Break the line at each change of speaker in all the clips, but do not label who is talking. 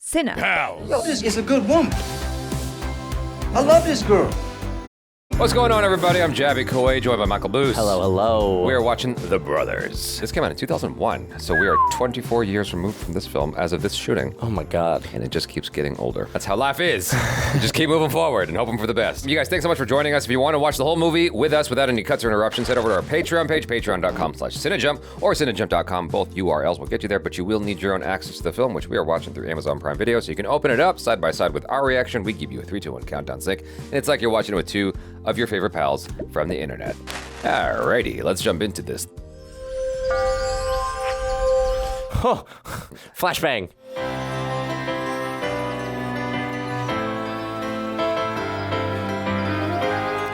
Sinner.
Pals.
Yo, this is a good woman. I love this girl.
What's going on, everybody? I'm Jaby Koay, joined by Michael Booth.
Hello, hello.
We are watching The Brothers. This came out in 2001, so we are 24 years removed from this film as of this shooting.
Oh my God.
And it just keeps getting older. That's how life is. You just keep moving forward and hoping for the best. You guys, thanks so much for joining us. If you want to watch the whole movie with us without any cuts or interruptions, head over to our Patreon page, patreon.com/cinejump or cinejump.com. Both URLs will get you there, but you will need your own access to the film, which we are watching through Amazon Prime Video, so you can open it up side by side with our reaction. We give you a 3, 2, 1 countdown sync, and it's like you're watching it with two of your favorite pals from the internet. Alrighty, let's jump into this.
Oh, flashbang.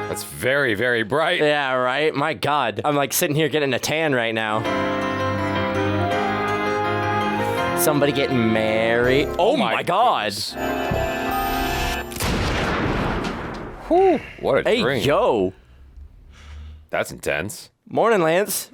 That's very, very bright.
Yeah, right? My God. I'm like sitting here getting a tan right now. Somebody getting married. Oh my God.
Whew, what a
Hey,
drink.
yo.
That's intense.
Morning, Lance.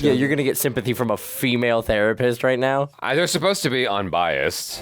Yeah, you're gonna get sympathy from a female therapist right now.
They're supposed to be unbiased.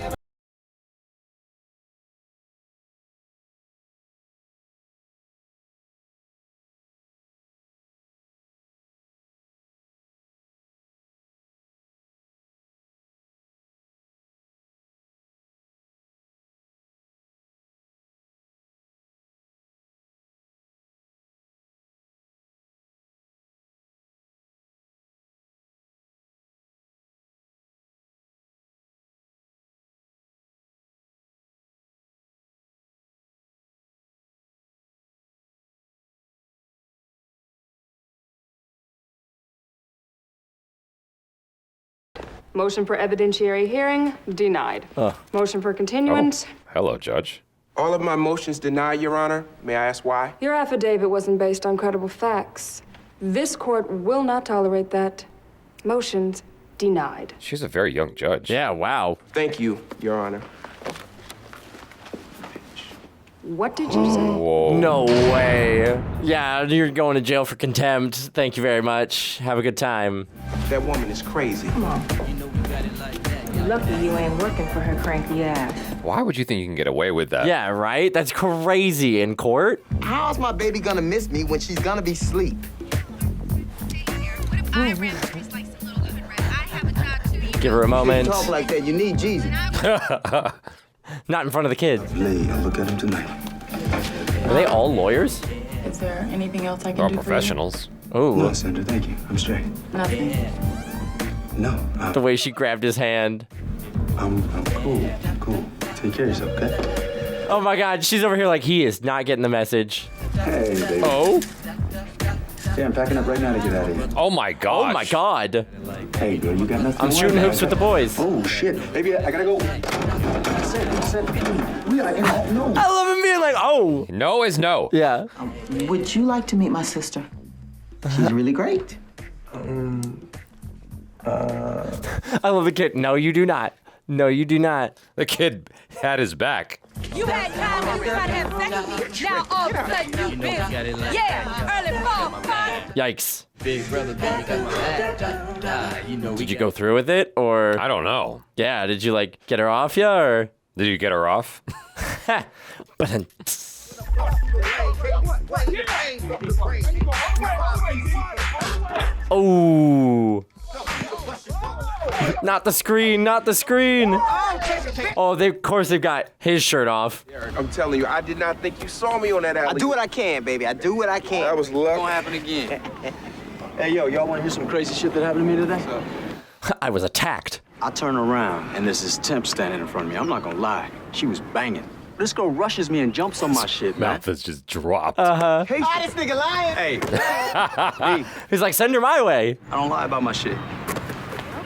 Motion for evidentiary hearing, denied. Motion for continuance.
Hello, Judge.
All of my motions denied, Your Honor. May I ask why?
Your affidavit wasn't based on credible facts. This court will not tolerate that. Motions denied.
She's a very young judge.
Yeah, wow.
Thank you, Your Honor.
What did you say?
Whoa.
No way. Yeah, you're going to jail for contempt. Thank you very much. Have a good time.
That woman is crazy.
Lucky you ain't working for her cranky ass.
Why would you think you can get away with that?
Yeah, right? That's crazy. In court?
How's my baby gonna miss me when she's gonna be asleep?
Give her a moment.
You talk like that, you need Jesus.
Not in front of the kids.
Lee, I'll look at him tonight.
Are they all lawyers?
Is there anything else I
They're all
can do
professionals.
Oh,
No, Sandra, thank you. I'm straight.
for you? Nothing.
No,
the way she grabbed his hand.
I'm cool. Take care of yourself, okay?
Oh my God, she's over here like he is not getting the message.
Hey, baby.
Oh?
Yeah, I'm packing up right now to get out of here.
Oh my gosh.
Oh my God.
Hey, girl, you got nothing
I'm
to worry
shooting
about.
hoops with the boys.
Oh, shit. Baby, I gotta go. We are in no.
I love him being like, oh.
No is no.
Yeah.
Would you like to meet my sister? She's really great.
I love the kid. No, you do not. No, you do not.
The kid had his back.
You had time, everybody had sex with you. Now all of a sudden you busy. Yeah, early fall party.
Yikes.
Big brother,
Did you go through with it or?
I don't know.
Yeah, did you like get her off ya or?
Did you get her off?
But oh. Not the screen, not the screen. Oh, of course they've got his shirt off.
I'm telling you, I did not think you saw me on that alley.
I do what I can, baby. I do what I can.
That was luck.
gonna happen again.
Hey, yo, y'all wanna hear some crazy shit that happened to me today?
I was attacked.
I turn around, and there's this temp standing in front of me. I'm not gonna lie. She was banging. This girl rushes me and jumps on my shit, man.
Mouth is just dropped.
Hey, this nigga lying.
Hey,
He's like, send her my way.
I don't lie about my shit.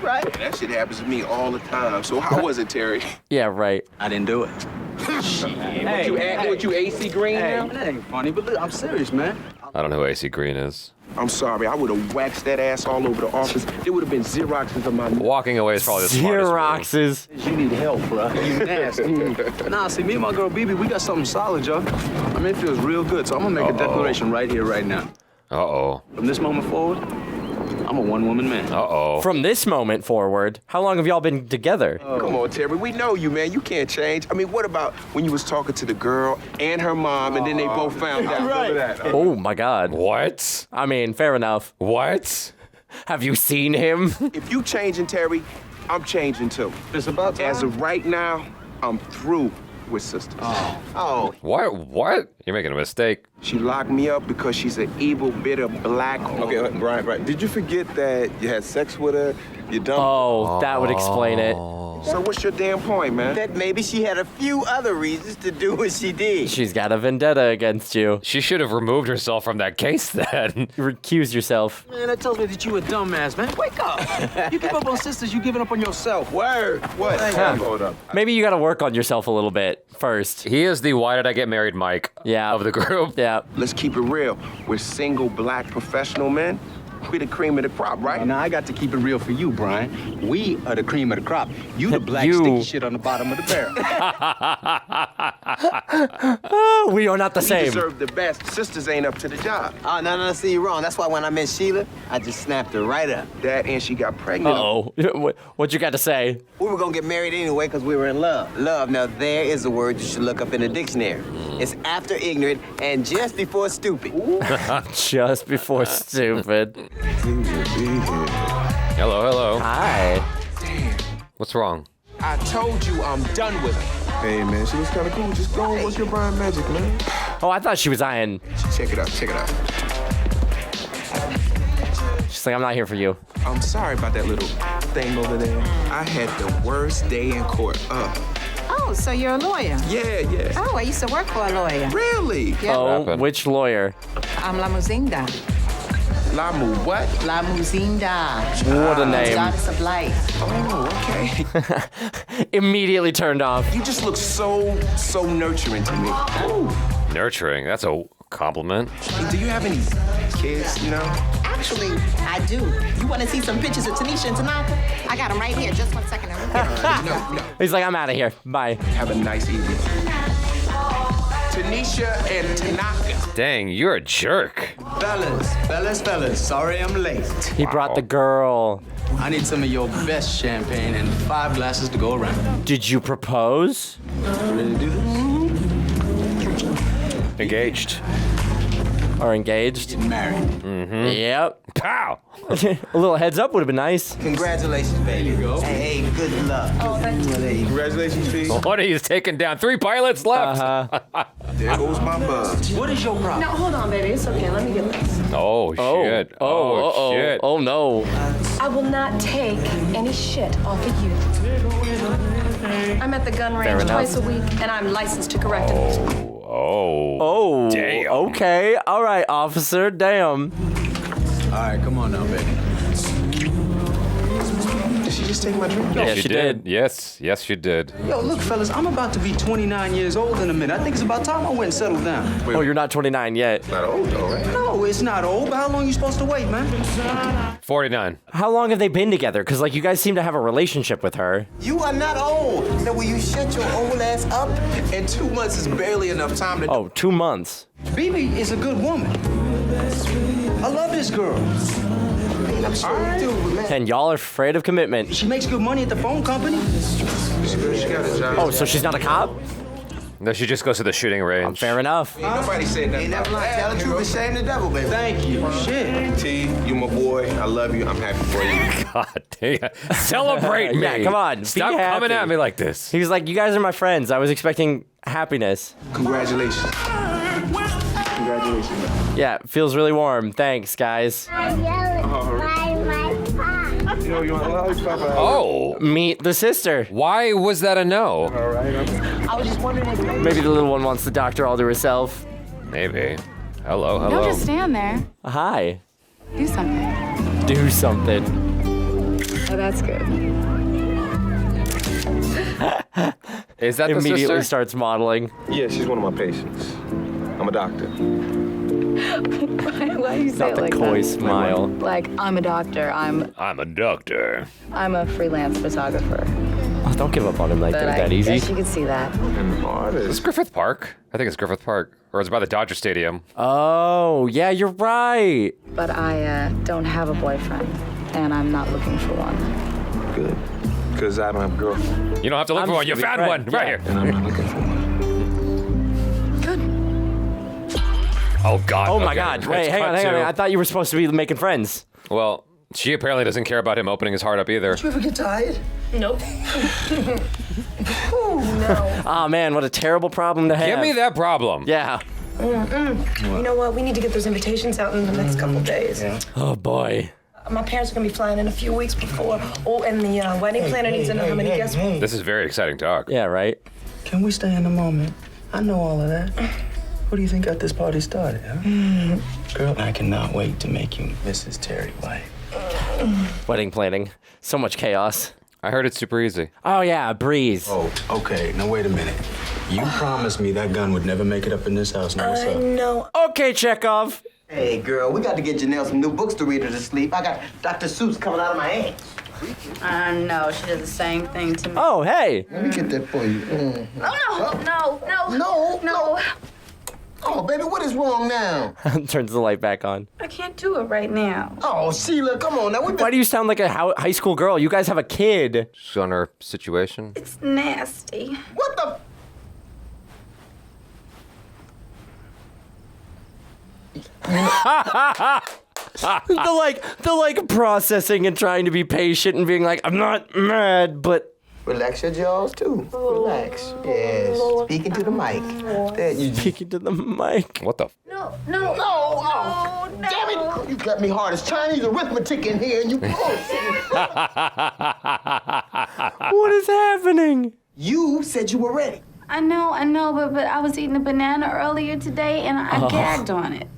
Right.
That shit happens to me all the time. So how was it, Terry?
Yeah, right.
I didn't do it.
What you AC Green now?
That ain't funny, but look, I'm serious, man.
I don't know who AC Green is.
I'm sorry, I would have waxed that ass all over the office. There would have been Xeroxes of my...
Walking away is probably the smartest move.
Xeroxes.
You need help, bro. You nasty. Nah, see, me and my girl BB, we got something solid, y'all. I mean, it feels real good, so I'm gonna make a declaration right here, right now.
Uh-oh.
From this moment forward, I'm a one-woman man.
Uh-oh.
From this moment forward, how long have y'all been together?
Come on, Terry, we know you, man. You can't change. I mean, what about when you was talking to the girl and her mom, and then they both found out?
Right.
Oh my God.
What?
I mean, fair enough.
What?
Have you seen him?
If you changing, Terry, I'm changing too.
It's about time.
As of right now, I'm through with sisters.
Oh,
What? You're making a mistake.
She locked me up because she's an evil, bitter, black woman.
Okay, Brian, did you forget that you had sex with her? You dumped
Oh, that would explain it.
So what's your damn point, man?
that maybe she had a few other reasons to do what she did.
She's got a vendetta against you.
She should have removed herself from that case then.
Recuse yourself.
Man, that tells me that you a dumbass, man. Wake up. You give up on sisters, you giving up on yourself.
Word. What?
Hold up.
Maybe you gotta work on yourself a little bit first.
He is the why did I get married Mike
Yeah.
of the group.
Yeah.
Let's keep it real. We're single black professional men. We're the cream of the crop, right?
Now, I got to keep it real for you, Brian. We are the cream of the crop. You the black
You.
sticky shit on the bottom of the barrel.
We are not the
We
same.
deserve the best. Sisters ain't up to the job.
Oh, no, see, you're wrong. That's why when I met Sheila, I just snapped her right up.
That and she got pregnant.
Uh-oh. What you got to say?
We were gonna get married anyway because we were in love. Love, now there is a word you should look up in the dictionary. It's after ignorant and just before stupid.
Just before stupid.
Hello.
Hi.
What's wrong?
I told you I'm done with her.
Hey, man, she looks kind of cool. Just go and work your Brian magic, man.
Oh, I thought she was eyeing.
Check it out.
She's like, I'm not here for you.
I'm sorry about that little thing over there. I had the worst day in court.
Oh, so you're a lawyer?
Yeah.
Oh, I used to work for a lawyer.
Really?
Yeah.
Oh,
happened?
which lawyer?
I'm La Muzinda.
Lamu, what?
La Muzinda.
What a name.
Goddess of light.
Oh, okay.
Immediately turned off.
You just look so nurturing to me. Ooh.
Nurturing. That's a compliment.
Do you have any kids, you know?
Actually, I do. You want to see some pictures of Tanisha and Tanaka? I got them right here. Just 1 second.
No.
He's like, I'm out of here. Bye.
Have a nice evening. Tanisha and Tanaka.
Dang, you're a jerk.
Fellas, sorry I'm late.
He brought the girl.
I need some of your best champagne and 5 glasses to go around.
Did you propose?
Ready to do this?
Engaged.
Or engaged?
Married.
Yep.
Pow!
A little heads up would have been nice.
Congratulations, baby.
There you go.
Hey, good luck. Oh, thank you. There you go.
Congratulations, Fee.
One of you's taken down. 3 pilots left.
There goes my buzz.
What is your problem?
Now, hold on, baby. It's okay. Let me get this.
Oh, shit.
Oh,
Shit.
Oh, no.
I will not take any shit off of you. I'm at the gun range
enough.
twice a week, and I'm licensed to correct offenders.
Oh.
Damn.
Okay. All right, officer. Damn.
All right, come on now, baby.
Did she just take my drink?
Yeah,
She
she
did.
did.
Yes, you did.
Yo, look, fellas, I'm about to be 29 years old in a minute. I think it's about time I went and settled down.
Oh, you're not 29 yet.
Not old, though, right?
No, it's not old, but how long you supposed to wait, man?
49.
How long have they been together? Because, like, you guys seem to have a relationship with her.
You are not old. Now, will you shut your old ass up?
And 2 months is barely enough time to...
Oh, 2 months.
BB is a good woman. I love this girl.
I'm sure you do, but man.
And y'all are afraid of commitment.
She makes good money at the phone company.
She got a job.
Oh, so she's not a cop?
No, she just goes to the shooting range.
Fair enough.
Ain't nobody said nothing
Ain't
about
never lying. Tell the
that.
truth and shame the devil, baby.
Thank you. Shit.
T, you my boy. I love you. I'm happy for you.
God damn. Celebrate me.
Yeah, come on, be
Stop coming
happy.
at me like this.
He was like, you guys are my friends. I was expecting happiness.
Congratulations. Congratulations.
Yeah, feels really warm. Thanks, guys.
Yo, you want a lollipop?
Oh.
Meet the sister.
Why was that a no?
I was just wondering if
Maybe the little one wants the doctor all to herself.
Maybe. Hello.
Don't just stand there.
Hi.
Do something.
Do something.
Oh, that's good.
Is that the
Immediately
sister?
starts modeling.
Yeah, she's one of my patients. I'm a doctor.
Why do you say
Not
it
the
like
coy
that?
smile.
Like, I'm a doctor. I'm
a doctor.
I'm a freelance photographer.
Oh, don't give up on him like
But
that
I
easy.
guess you could see that.
An artist.
It's Griffith Park. I think it's Griffith Park. Or it's by the Dodger Stadium.
Oh, yeah, you're right.
But I don't have a boyfriend, and I'm not looking for one.
Good. Because I don't have a girlfriend.
You don't have to look for one. You
just gonna
found
be
one
friends.
right here.
And I'm not looking for one.
Oh, God.
Oh, my
okay.
God. Wait,
It's
hang on.
cut to-
I thought you were supposed to be making friends.
Well, she apparently doesn't care about him opening his heart up either.
You ever get tired?
Nope.
Oh, man, what a terrible problem to have.
Give me that problem.
Yeah.
You know what? We need to get those invitations out in the next couple days.
Oh, boy.
My parents are gonna be flying in a few weeks before. Oh, and the wedding planner needs to know how many guests.
This is very exciting talk.
Yeah, right?
Can we stay in the moment? I know all of that. What do you think got this party started, huh? Girl, I cannot wait to make you Mrs. Terry White.
Wedding planning. So much chaos.
I heard it's super easy.
Oh, yeah, breeze.
Oh, okay. Now, wait a minute. You promised me that gun would never make it up in this house. Now, what's up?
No.
Okay, Chekhov.
Hey, girl, we got to get Janelle some new books to read her to sleep. I got Dr. Seuss coming out of my hands.
No, she does the same thing to me.
Oh, hey.
Let me get that for you.
No.
No. Oh, baby, what is wrong now?
Turns the light back on.
I can't do it right now.
Oh, Sheila, come on now.
Why do you sound like a high school girl? You guys have a kid.
She's on her situation.
It's nasty.
What the?
the like processing and trying to be patient and being like, I'm not mad, but
Relax your jaws, too. Relax. Yes. Speaking to the mic. There you
speaking to the mic.
What the?
No.
Oh, damn it! You got me hard as Chinese arithmetic in here, and you bullshit.
What is happening?
You said you were ready.
I know, but I was eating a banana earlier today and I gagged on it.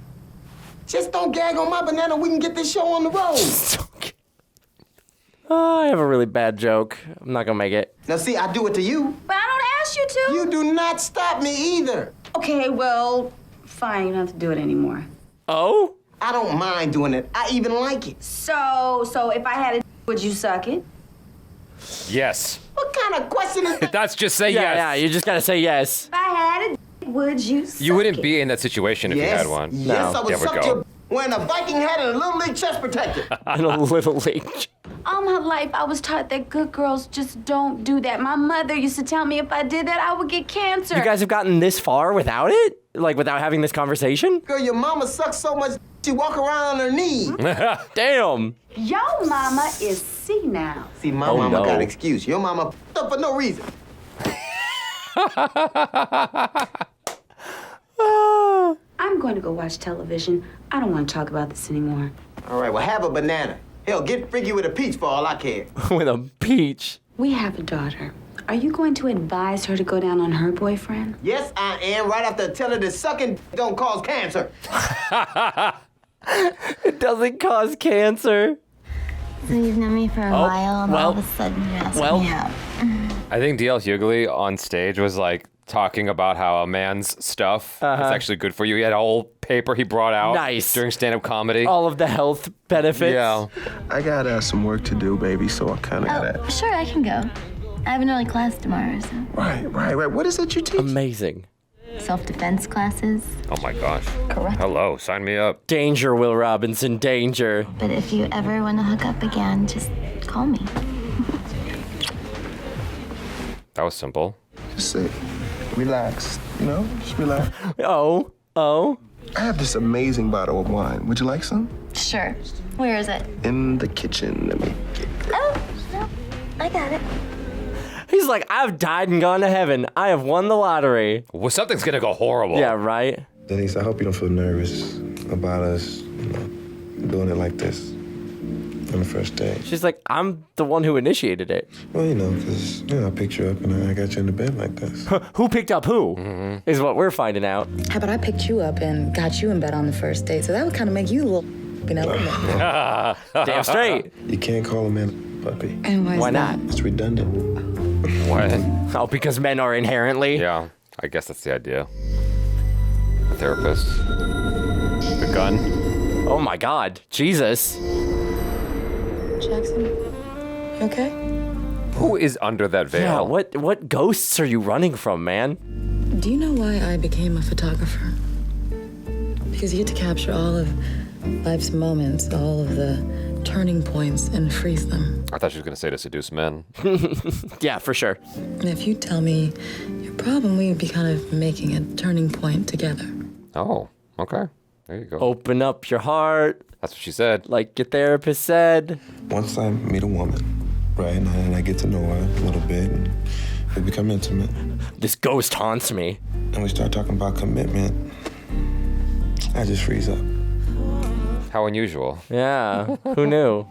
Just don't gag on my banana. We can get this show on the road.
I have a really bad joke. I'm not gonna make it.
Now, see, I do it to you.
But I don't ask you to.
You do not stop me either.
Okay, well, fine. You don't have to do it anymore.
Oh?
I don't mind doing it. I even like it.
So if I had a would you suck it?
Yes.
What kind of question is that?
That's just say
Yeah,
yes.
Ah.
yeah, you just gotta say yes.
If I had a would you suck
You wouldn't
it?
be in that situation if you had one.
Yes, I would
There we
suck
go.
your wearing a Viking hat and a Little League chest protector.
In a little league.
All my life, I was taught that good girls just don't do that. My mother used to tell me if I did that, I would get cancer.
You guys have gotten this far without it? Like, without having this conversation?
Girl, your mama sucks so much she walk around on her knees.
Damn.
Your mama is senile.
See, my
Oh,
mama
no.
got an excuse. Your mama f***ed up for no reason.
I'm going to go watch television. I don't want to talk about this anymore.
All right, well, have a banana. Hell, get freaky with a peach for all I care.
With a peach.
We have a daughter. Are you going to advise her to go down on her boyfriend?
Yes, I am. Right after telling her that sucking don't cause cancer.
It doesn't cause cancer.
So you've known me for a while, and all of a sudden you ask me out.
I think DL Hughley on stage was like talking about how a man's stuff is actually good for you. He had a whole paper he brought out during stand-up comedy.
All of the health benefits.
Yeah.
I got some work to do, baby, so I kind of gotta...
Sure, I can go. I have an early class tomorrow, so.
Right. What is it you teach?
Amazing.
Self-defense classes.
Oh my gosh.
Correct.
Hello, sign me up.
Danger, Will Robinson, danger.
But if you ever want to hook up again, just call me.
That was simple.
Just sit, relax, just relax.
Oh.
I have this amazing bottle of wine. Would you like some?
Sure. Where is it?
In the kitchen. Let me get
Oh, no. I got it.
He's like, I've died and gone to heaven. I have won the lottery.
Well, something's gonna go horrible.
Yeah, right?
Denise, I hope you don't feel nervous about us, doing it like this on the first day.
She's like, I'm the one who initiated it.
Well, because, I picked you up and I got you in the bed like this.
Who picked up who? Is what we're finding out.
How about I picked you up and got you in bed on the first date, so that would kind of make you a little,
Damn straight.
You can't call a man a puppy.
And
Why not?
It's redundant.
What?
Oh, because men are inherently.
Yeah, I guess that's the idea. A therapist. The gun.
Oh my God, Jesus.
Jackson, you okay?
Who is under that veil?
Yeah, what ghosts are you running from, man?
Do you know why I became a photographer? Because you get to capture all of life's moments, all of the turning points, and freeze them.
I thought she was going to say to seduce men.
Yeah, for sure.
And if you tell me your problem, we'd be kind of making a turning point together.
Oh, okay. There you go.
Open up your heart.
That's what she said.
Like your therapist said.
Once I meet a woman, right, and I get to know her a little bit, and we become intimate.
This ghost haunts me.
And we start talking about commitment, I just freeze up.
How unusual.
Yeah, who knew?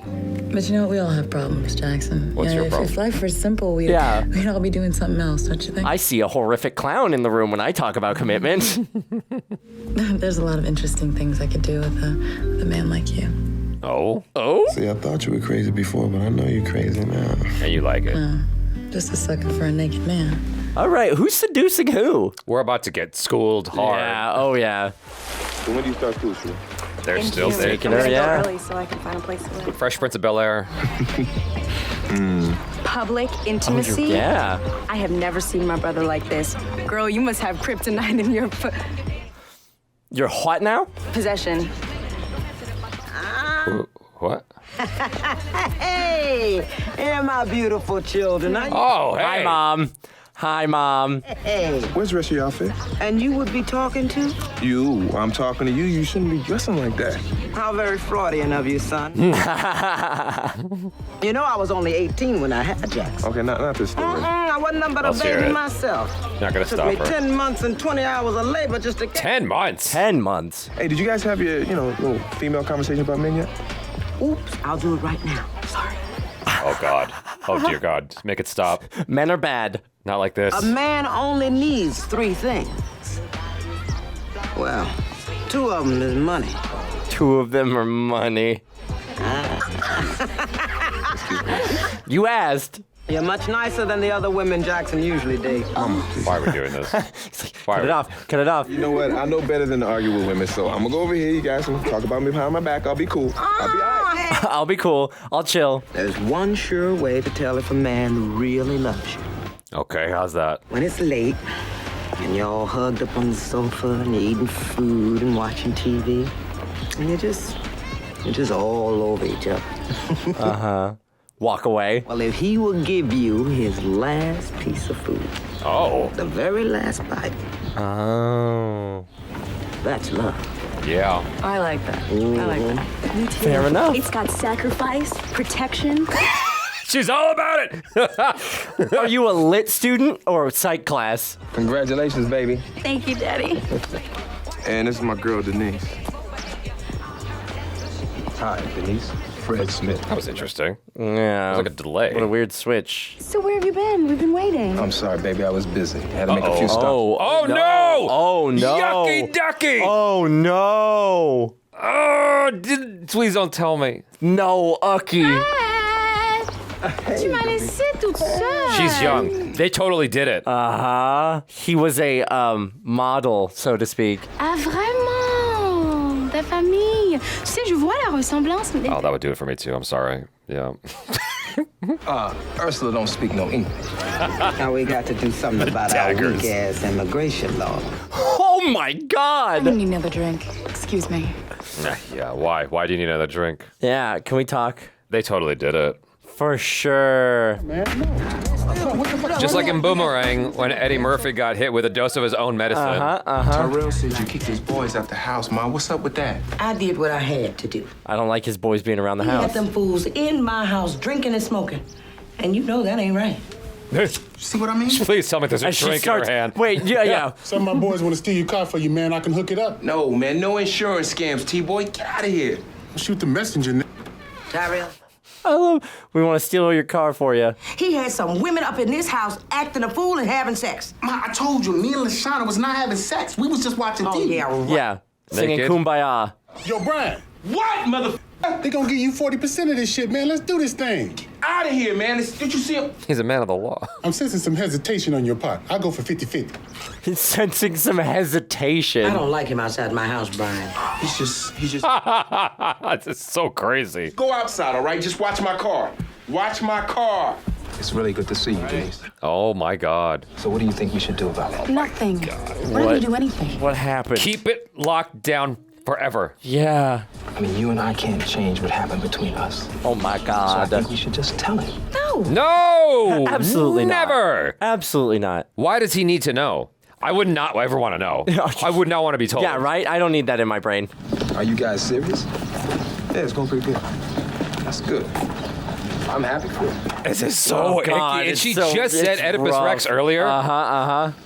But you know, we all have problems, Jackson.
What's your problem?
If life were simple, we'd all be doing something else, don't you think?
I see a horrific clown in the room when I talk about commitment.
There's a lot of interesting things I could do with a man like you.
Oh?
Oh?
See, I thought you were crazy before, but I know you're crazy now.
And you like it.
Just a sucker for a naked man.
All right, who's seducing who?
We're about to get schooled hard.
Yeah, oh yeah.
So when do you start school, Sue?
They're still
taking her, yeah.
Early so I can find a place to live.
Fresh Prince of Bel-Air.
Public intimacy?
Yeah.
I have never seen my brother like this. Girl, you must have kryptonite in your
You're what now?
possession.
What?
Hey, and my beautiful children.
Oh, hey.
Hi, Mom. Hi, Mom.
Hey.
Where's the rest of your outfit?
And you would be talking to?
You. I'm talking to you. You shouldn't be dressing like that.
How very Freudian of you, son. You know I was only 18 when I had Jackson.
Okay, not this story.
I wasn't nothing but a
Let's hear
baby
it.
myself.
Not gonna
Took
stop
me
her.
10 months and 20 hours of labor just to
10 months?
10 months.
Hey, did you guys have your, little female conversation about men yet?
Oops, I'll do it right now. Sorry.
Oh, God. Oh, dear God. Just make it stop.
Men are bad.
Not like this.
A man only needs 3 things. Well, 2 of them is money.
2 of them are money. You asked.
You're much nicer than the other women Jackson usually dates.
Why are we doing this?
Cut it off. Cut it off.
You know what? I know better than to argue with women, so I'm gonna go over here. You guys can talk about me behind my back. I'll be cool. I'll be all right.
I'll be cool. I'll chill.
There's one sure way to tell if a man really loves you.
Okay, how's that?
When it's late, and you're all hugged up on the sofa, and you're eating food and watching TV, and you're just all over each other.
Uh-huh. Walk away.
Well, if he will give you his last piece of food.
Oh.
The very last bite.
Oh.
That's love.
Yeah.
I like that. I like that. Me too.
Fair enough.
It's got sacrifice, protection.
She's all about it.
Are you a lit student or a psych class?
Congratulations, baby.
Thank you, Daddy.
And this is my girl, Denise.
Hi, Denise. Fred Smith.
That was interesting.
Yeah.
It was like a delay.
What a weird switch.
So where have you been? We've been waiting.
I'm sorry, baby. I was busy. Had to make a few stops.
Oh, no!
Oh, no.
Yucky ducky!
Oh, no.
Oh, please don't tell me.
No, Ucky.
Tu m'as laissé toute seule.
She's young. They totally did it.
Uh-huh. He was a model, so to speak.
Ah, vraiment? Ta famille. Tu sais, je vois la ressemblance.
Oh, that would do it for me too. I'm sorry. Yeah.
Ursula don't speak no English.
Now we got to do something about our weak-ass immigration law.
Oh, my God.
I need another drink. Excuse me.
Yeah, why? Why do you need another drink?
Yeah, can we talk?
They totally did it.
For sure.
Just like in Boomerang, when Eddie Murphy got hit with a dose of his own medicine.
Tyrell said you kicked his boys out the house, Ma. What's up with that?
I did what I had to do.
I don't like his boys being around the
He had
house.
them fools in my house drinking and smoking. And you know that ain't right.
See what I mean?
Please tell me there's a
And she
drink in her hand.
Wait, yeah.
Some of my boys want to steal your car for you, man. I can hook it up.
No, man. No insurance scams, T-boy. Get out of here.
Shoot the messenger.
Tyrell.
We want to steal your car for you.
He had some women up in this house acting a fool and having sex.
Ma, I told you, me and LaShawna was not having sex. We was just watching TV.
Yeah, right.
Yeah, singing
Naked.
Kumbaya.
Yo, Brian.
What, mother?
They gonna give you 40% of this shit, man. Let's do this thing.
out of here, man. Did you see him?
He's a man of the law.
I'm sensing some hesitation on your part. I'll go for 50-50.
He's sensing some hesitation.
I don't like him outside my house, Brian.
He's just.
This is so crazy.
Go outside, all right? Just watch my car. Watch my car. It's really good to see you, Jace.
Oh my God.
So what do you think we should do about it?
Nothing. Why don't you do anything?
What happened?
Keep it locked down forever.
Yeah.
I mean, you and I can't change what happened between us.
Oh my God.
So I think we should just tell him.
No!
Absolutely not.
Never!
Absolutely not.
Why does he need to know? I would not ever want to know. I would not want to be told.
Yeah, right? I don't need that in my brain.
Are you guys serious? Yeah, it's going pretty good. That's good. I'm happy for you.
This is so icky. And
it's
she
so-
just said
it's
Oedipus
rough.
Rex earlier.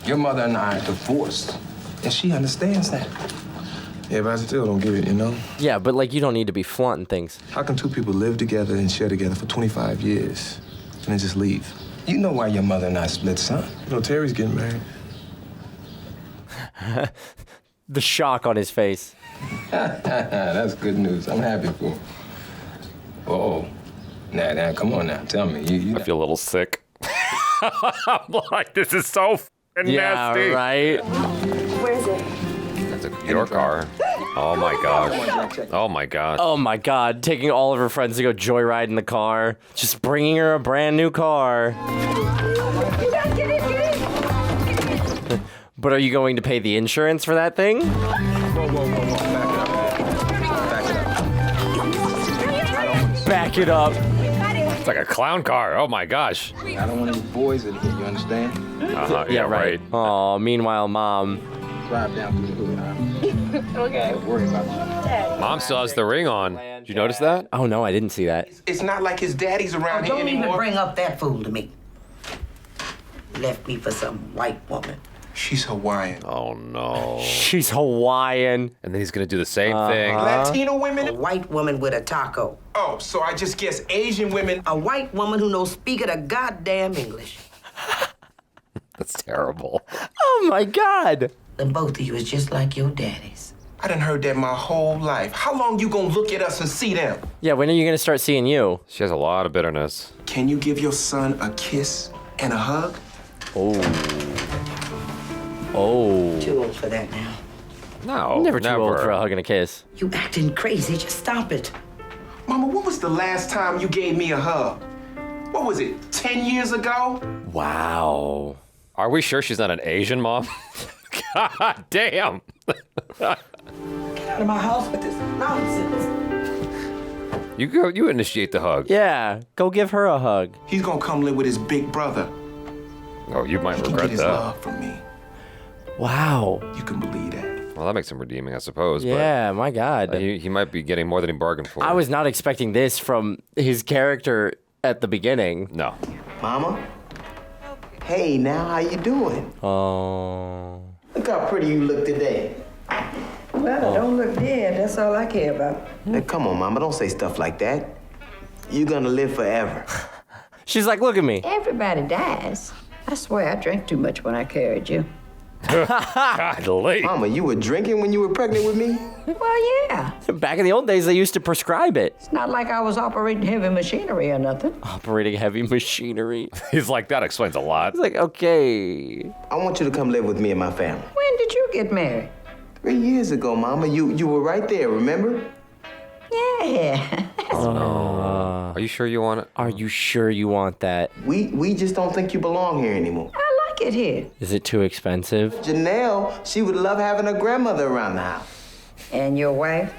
Your mother and I are divorced, and she understands that.
Yeah, but I still don't get it, you know?
Yeah, but like you don't need to be flaunting things.
How can two people live together and share together for 25 years and then just leave?
You know why your mother and I split, son?
You know, Terry's getting married.
The shock on his face.
That's good news. I'm happy for him. Oh, now, come on now. Tell me. You
I feel a little sick. I'm like, this is so f***ing nasty.
Right?
Where is it?
That's your car. Oh my gosh. Oh my gosh.
Oh my God. Taking all of her friends to go joyride in the car. Just bringing her a brand new car.
You guys get in.
But are you going to pay the insurance for that thing?
Whoa. Back it up.
It's like a clown car. Oh my gosh.
I don't want any boys in here, you understand?
Yeah, right.
Oh, meanwhile, Mom.
Drive down through the hood, huh? Okay. Don't worry about that.
Mom still has the ring on. Did you notice that?
Oh, no, I didn't see that.
It's not like his daddy's around here
Don't
anymore.
even bring up that fool to me. Left me for some white woman.
She's Hawaiian.
Oh no.
She's Hawaiian.
And then he's gonna do the same thing.
Latino women?
A white woman with a taco.
Oh, so I just guess Asian women.
A white woman who knows speak of the goddamn English.
That's terrible.
Oh my God.
And both of you is just like your daddies.
I done heard that my whole life. How long you gonna look at us and see them?
Yeah, when are you gonna start seeing you?
She has a lot of bitterness.
Can you give your son a kiss and a hug?
Oh.
Too old for that now.
No,
Never too old for a hug and a kiss.
You acting crazy. Just stop it.
Mama, when was the last time you gave me a hug? What was it, 10 years ago?
Wow. Are we sure she's not an Asian mom? God damn.
Get out of my house with this nonsense.
You go. You initiate the hug.
Yeah, go give her a hug.
He's gonna come live with his big brother.
Oh, you might
He can
regret
get his
that.
love from me.
Wow.
You can believe that.
Well, that makes him redeeming, I suppose.
Yeah, my God.
But he might be getting more than he bargained for.
I was not expecting this from his character at the beginning.
No.
Mama? Hey, now how you doing?
Oh.
Look how pretty you look today.
Well, I don't look dead. That's all I care about.
Hey, come on, Mama. Don't say stuff like that. You're gonna live forever.
She's like, look at me.
Everybody dies. I swear I drank too much when I carried you.
Golly.
Mama, you were drinking when you were pregnant with me?
Well, yeah.
Back in the old days, they used to prescribe it.
It's not like I was operating heavy machinery or nothing.
Operating heavy machinery.
He's like, that explains a lot.
He's like, okay.
I want you to come live with me and my family.
When did you get married?
3 years ago, Mama. You were right there, remember?
Yeah.
Are you sure you want it?
Are you sure you want that?
We just don't think you belong here anymore.
I like it here.
Is it too expensive?
Janelle, she would love having her grandmother around the house.
And your wife?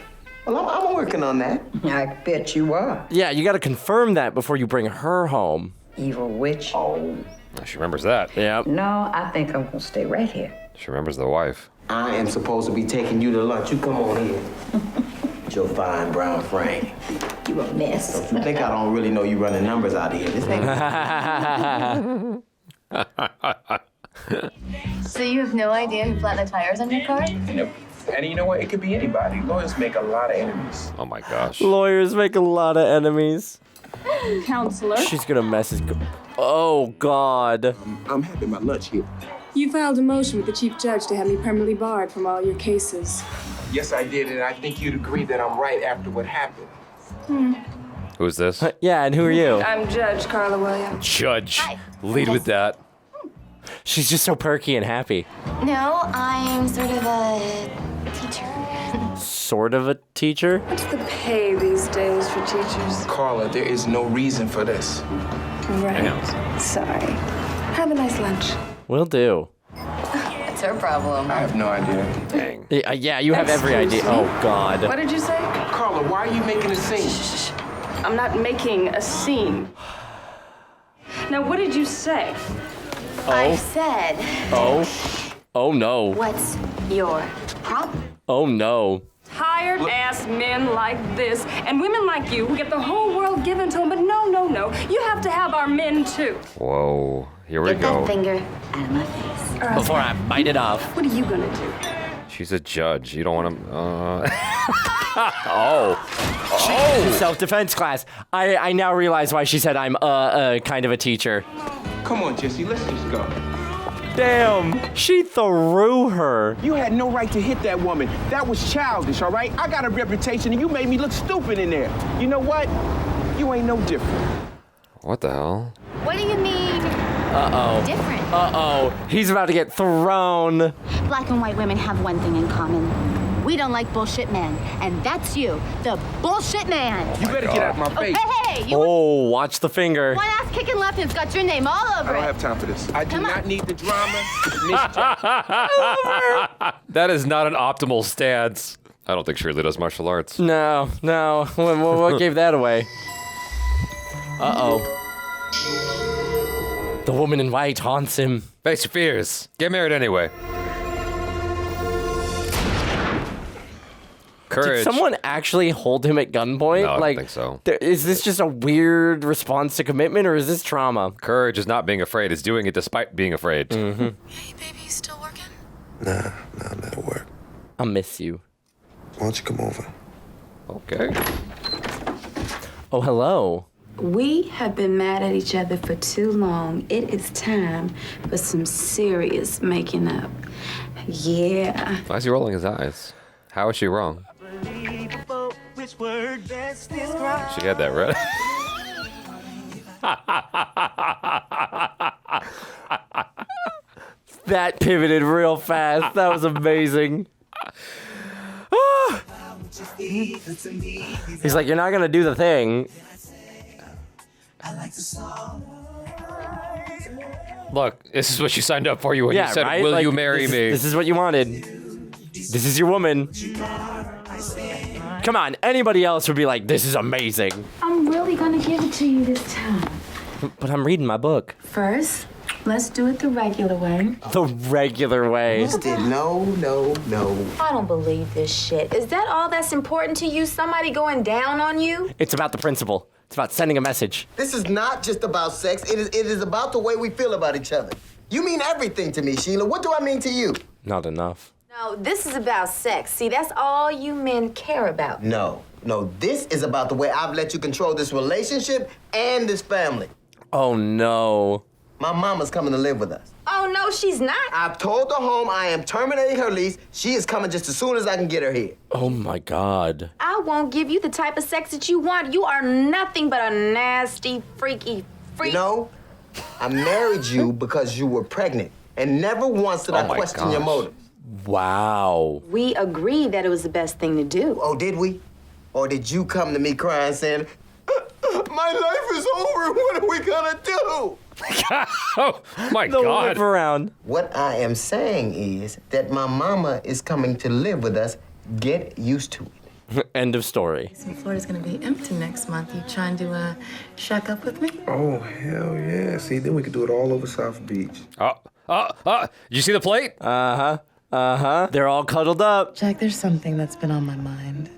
Well, I'm working on that.
I bet you are.
Yeah, you got to confirm that before you bring her home.
Evil witch.
Oh.
She remembers that.
Yeah.
No, I think I'm gonna stay right here.
She remembers the wife.
I am supposed to be taking you to lunch. You come on here. With your fine brown frame.
You a mess.
Don't you think I don't really know you running numbers out of here? This ain't...
So you have no idea who flattened the tires on your car?
Nope. And you know what? It could be anybody. Lawyers make a lot of enemies.
Oh my gosh.
Lawyers make a lot of enemies.
Counselor,
She's gonna mess his. Oh God.
I'm having my lunch here.
you filed a motion with the chief judge to have me permanently barred from all your cases.
Yes, I did, and I think you'd agree that I'm right after what happened.
Who's this?
Yeah, and who are you?
I'm Judge Carla Williams.
Judge. Lead with that.
She's just so perky and happy.
No, I'm sort of a teacher.
Sort of a teacher?
What's the pay these days for teachers?
Carla, there is no reason for this.
Right. Sorry. Have a nice lunch.
Will do.
It's her problem.
I have no idea.
Dang.
Yeah, you have every idea.
Excuse me?
Oh, God.
What did you say?
Carla, why are you making a scene?
I'm not making a scene. Now, what did you say?
I said,
Oh, no.
what's your problem?
Oh, no.
Tired-ass men like this and women like you who get the whole world given to them, but no. You have to have our men, too.
Whoa. Here we
Get
go.
that finger out of my face.
Before I bite it off.
What are you gonna do?
She's a judge. You don't want to.
Self-defense class. I now realize why she said I'm kind of a teacher.
Come on, Jesse, let's just go.
Damn, she threw her.
You had no right to hit that woman. That was childish, all right? I got a reputation and you made me look stupid in there. You know what? You ain't no different.
What the hell?
What do you mean? Different.
He's about to get thrown.
Black and white women have one thing in common. We don't like bullshit men. And that's you, the bullshit man.
You better get out of my face.
Hey, you
Watch the finger.
one ass kicking left and it's got your name all over
I don't
it.
have time for this. I do not need the drama.
That is not an optimal stance. I don't think Shirley does martial arts.
No. What gave that away? The woman in white haunts him.
Face your fears. Get married anyway. Courage.
Did someone actually hold him at gunpoint?
No, I don't think so.
Is this just a weird response to commitment, or is this trauma?
Courage is not being afraid. It's doing it despite being afraid.
Hey, baby, you still working?
Nah, I'm at work.
I'll miss you.
Why don't you come over?
Okay.
Oh, hello.
We have been mad at each other for too long. It is time for some serious making up. Yeah.
Why is he rolling his eyes? How is she wrong? She had that right.
That pivoted real fast. That was amazing. He's like, you're not gonna do the thing.
Look, this is what you signed up for you when you said,
right?
will you marry me?
This is what you wanted. This is your woman. Come on, anybody else would be like, this is amazing.
I'm really gonna give it to you this time.
But I'm reading my book.
First, let's do it the regular way.
The regular way.
No.
I don't believe this shit. Is that all that's important to you? Somebody going down on you?
It's about the principle. It's about sending a message.
This is not just about sex. It is about the way we feel about each other. You mean everything to me, Sheila. What do I mean to you?
Not enough.
No, this is about sex. See, that's all you men care about.
No, this is about the way I've let you control this relationship and this family.
Oh, no.
My mama's coming to live with us.
Oh, no, she's not.
I've told the home I am terminating her lease. She is coming just as soon as I can get her here.
Oh, my God.
I won't give you the type of sex that you want. You are nothing but a nasty, freaky freak.
You know, I married you because you were pregnant, and never once did I question your motives.
Wow.
We agreed that it was the best thing to do.
Oh, did we? Or did you come to me crying saying, my life is over, what are we gonna do?
Oh, my
The
God.
whip around.
What I am saying is that my mama is coming to live with us. Get used to it.
End of story.
So Florida's gonna be empty next month. You trying to shack up with me?
Oh, hell yeah. See, then we could do it all over South Beach.
Did you see the plate?
They're all cuddled up.
Jack, there's something that's been on my mind.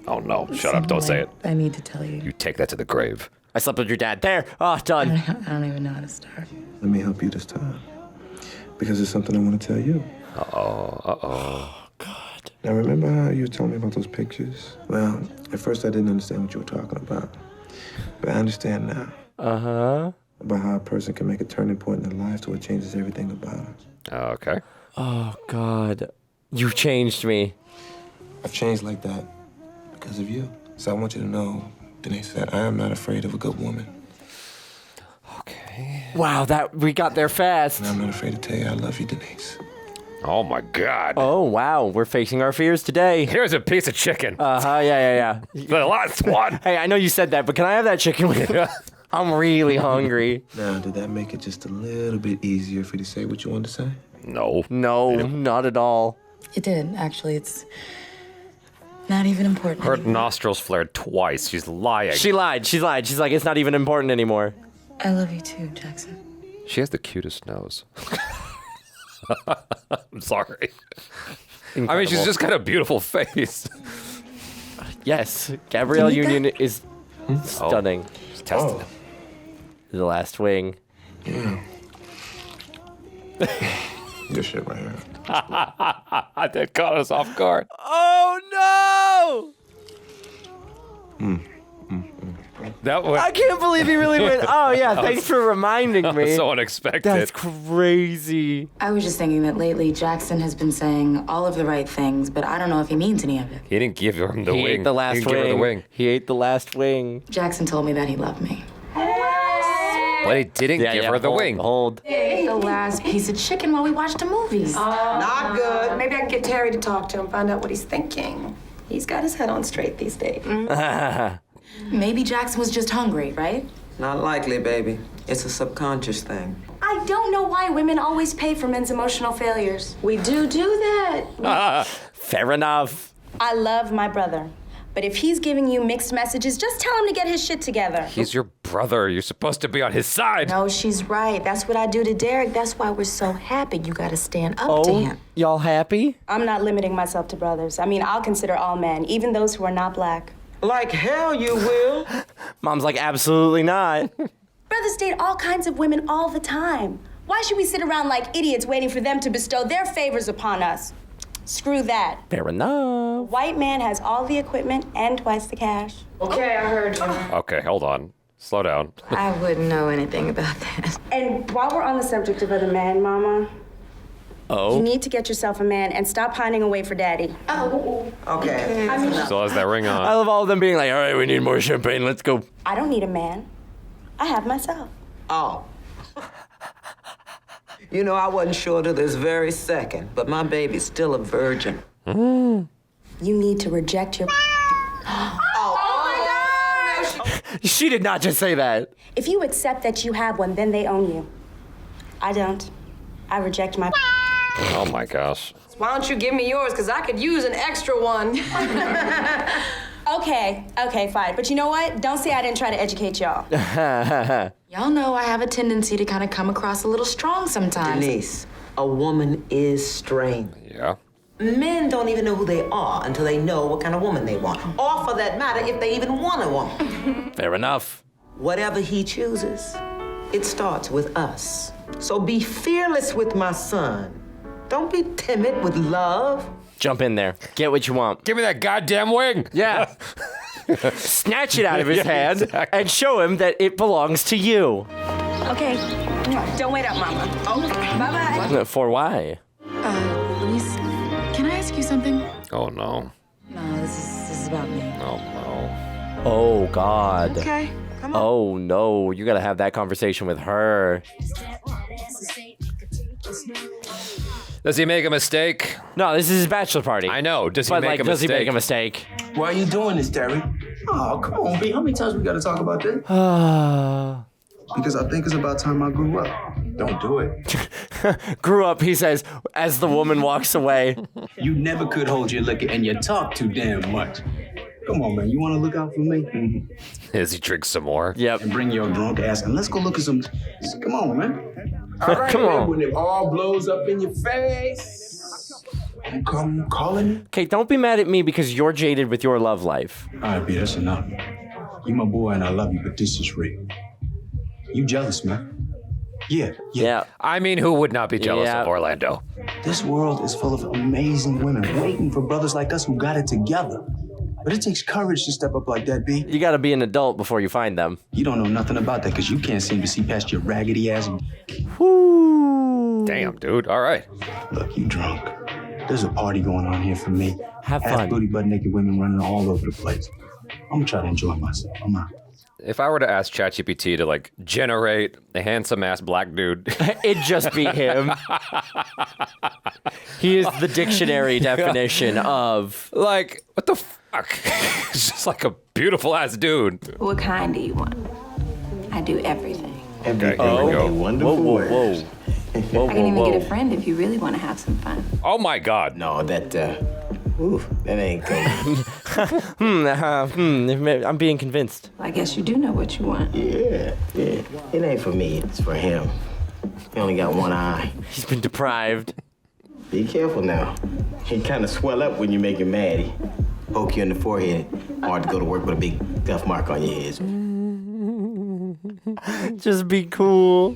Oh, no. Shut up. Don't say it.
I need to tell you.
You take that to the grave.
I slept with your dad. There. Oh, done.
I don't even know how to start.
Let me help you this time. Because it's something I want to tell you.
Oh, God.
Now, remember how you were telling me about those pictures? Well, at first I didn't understand what you were talking about. But I understand now. About how a person can make a turning point in their life to it changes everything about them.
Okay.
Oh, God. You changed me.
I've changed like that because of you. So I want you to know Denise said, I am not afraid of a good woman.
Wow, that we got there fast.
And I'm not afraid to tell you I love you, Denise.
Oh my God.
Oh wow, we're facing our fears today.
Here's a piece of chicken.
Yeah.
The last one.
Hey, I know you said that, but can I have that chicken with you? I'm really hungry.
Now, did that make it just a little bit easier for you to say what you wanted to say?
No.
No, not at all.
It did, actually. It's not even important.
Her nostrils flared twice. She's lying.
She lied. She's like, it's not even important anymore.
I love you too, Jackson.
She has the cutest nose. I'm sorry.
Incredible.
I mean, she's just got a beautiful face.
Yes, Gabrielle Union is stunning.
She's testing it.
The Last Wing.
Yeah. This shit right here.
That caught us off guard.
Oh no!
That was.
I can't believe he really went. Oh yeah, thanks for reminding
That
me.
was so unexpected.
That's crazy.
I was just thinking that lately Jackson has been saying all of the right things, but I don't know if he means any of it.
He didn't give him the
He
wing.
ate the last
he didn't
wing.
Give her the wing.
He ate the last wing.
Jackson told me that he loved me.
But he didn't give her the wing.
Hold.
Ate the last piece of chicken while we watched the movies.
Not good.
Maybe I can get Terry to talk to him, find out what he's thinking. He's got his head on straight these days.
Maybe Jackson was just hungry, right?
Not likely, baby. It's a subconscious thing.
I don't know why women always pay for men's emotional failures. We do that.
Fair enough.
I love my brother. But if he's giving you mixed messages, just tell him to get his shit together.
He's your brother. You're supposed to be on his side.
No, she's right. That's what I do to Derek. That's why we're so happy. You gotta stand up to him.
Y'all happy?
I'm not limiting myself to brothers. I mean, I'll consider all men, even those who are not black.
Like hell you will.
Mom's like, absolutely not.
Brothers date all kinds of women all the time. Why should we sit around like idiots waiting for them to bestow their favors upon us? Screw that.
Fair enough.
White man has all the equipment and twice the cash. Okay, I heard you.
Okay, hold on. Slow down.
I wouldn't know anything about that.
And while we're on the subject of other men, Mama, you need to get yourself a man and stop pining away for daddy.
Oh. Okay.
I mean,
Still has that ring on.
I love all of them being like, all right, we need more champagne. Let's go.
I don't need a man. I have myself.
Oh. You know, I wasn't sure to this very second, but my baby's still a virgin.
You need to reject your...
She did not just say that.
If you accept that you have one, then they own you. I don't. I reject my...
Oh my gosh.
Why don't you give me yours? Because I could use an extra one.
Okay, fine. But you know what? Don't say I didn't try to educate y'all.
Y'all know I have a tendency to kind of come across a little strong sometimes.
Denise, a woman is strange.
Yeah.
Men don't even know who they are until they know what kind of woman they want. Or for that matter, if they even want a woman.
Fair enough.
Whatever he chooses, it starts with us. So be fearless with my son. Don't be timid with love.
Jump in there. Get what you want.
Give me that goddamn wing.
Yeah. Snatch it out of his hand and show him that it belongs to you.
Okay. Don't wait up, Mama. Bye-bye.
For why?
Luis, can I ask you something?
Oh no.
No, this is about me.
Oh no.
Oh, God.
Okay, come on.
Oh, no. You got to have that conversation with her.
Does he make a mistake?
No, this is his bachelor party.
I know. Does he
But,
make
like,
a
does
mistake?
he make a mistake?
Why are you doing this, Terry? Oh, come on, B. How many times we gotta talk about this? Because I think it's about time I grew up. Don't do it.
Grew up, he says, as the woman walks away.
You never could hold your liquor and you talk too damn much. Come on, man. You want to look out for me?
As he drinks some more.
Yep.
And bring your drunk ass and let's go look at some. Come on, man. All right,
Come
man,
on.
when it all blows up in your face, you come calling me.
Okay, don't be mad at me because you're jaded with your love life.
All right, B, that's enough. You my boy and I love you, but this is real. You jealous, man? Yeah.
I mean, who would not be jealous
Yeah.
of Orlando?
This world is full of amazing women waiting for brothers like us who got it together. But it takes courage to step up like that, B.
You got to be an adult before you find them.
You don't know nothing about that because you can't seem to see past your raggedy ass.
Woo.
Damn, dude. All right.
Look, you drunk. There's a party going on here for me.
Have
Half
fun.
booty butt naked women running all over the place. gonna try to enjoy myself. I'm out.
If I were to ask ChatGPT to like generate a handsome ass black dude,
it'd just be him. He is the dictionary definition of
like what the fuck? It's just like a beautiful ass dude.
What kind do you want? I do everything.
Okay, here we go.
Wonderful.
Whoa.
I can even get a friend if you really want to have some fun.
Oh my God.
No, that ain't good.
I'm being convinced.
Well, I guess you do know what you want.
Yeah. It ain't for me. It's for him. He only got one eye.
He's been deprived.
Be careful now. He kind of swell up when you make him mad. He poke you in the forehead. Hard to go to work with a big scuff mark on your head.
Just be cool.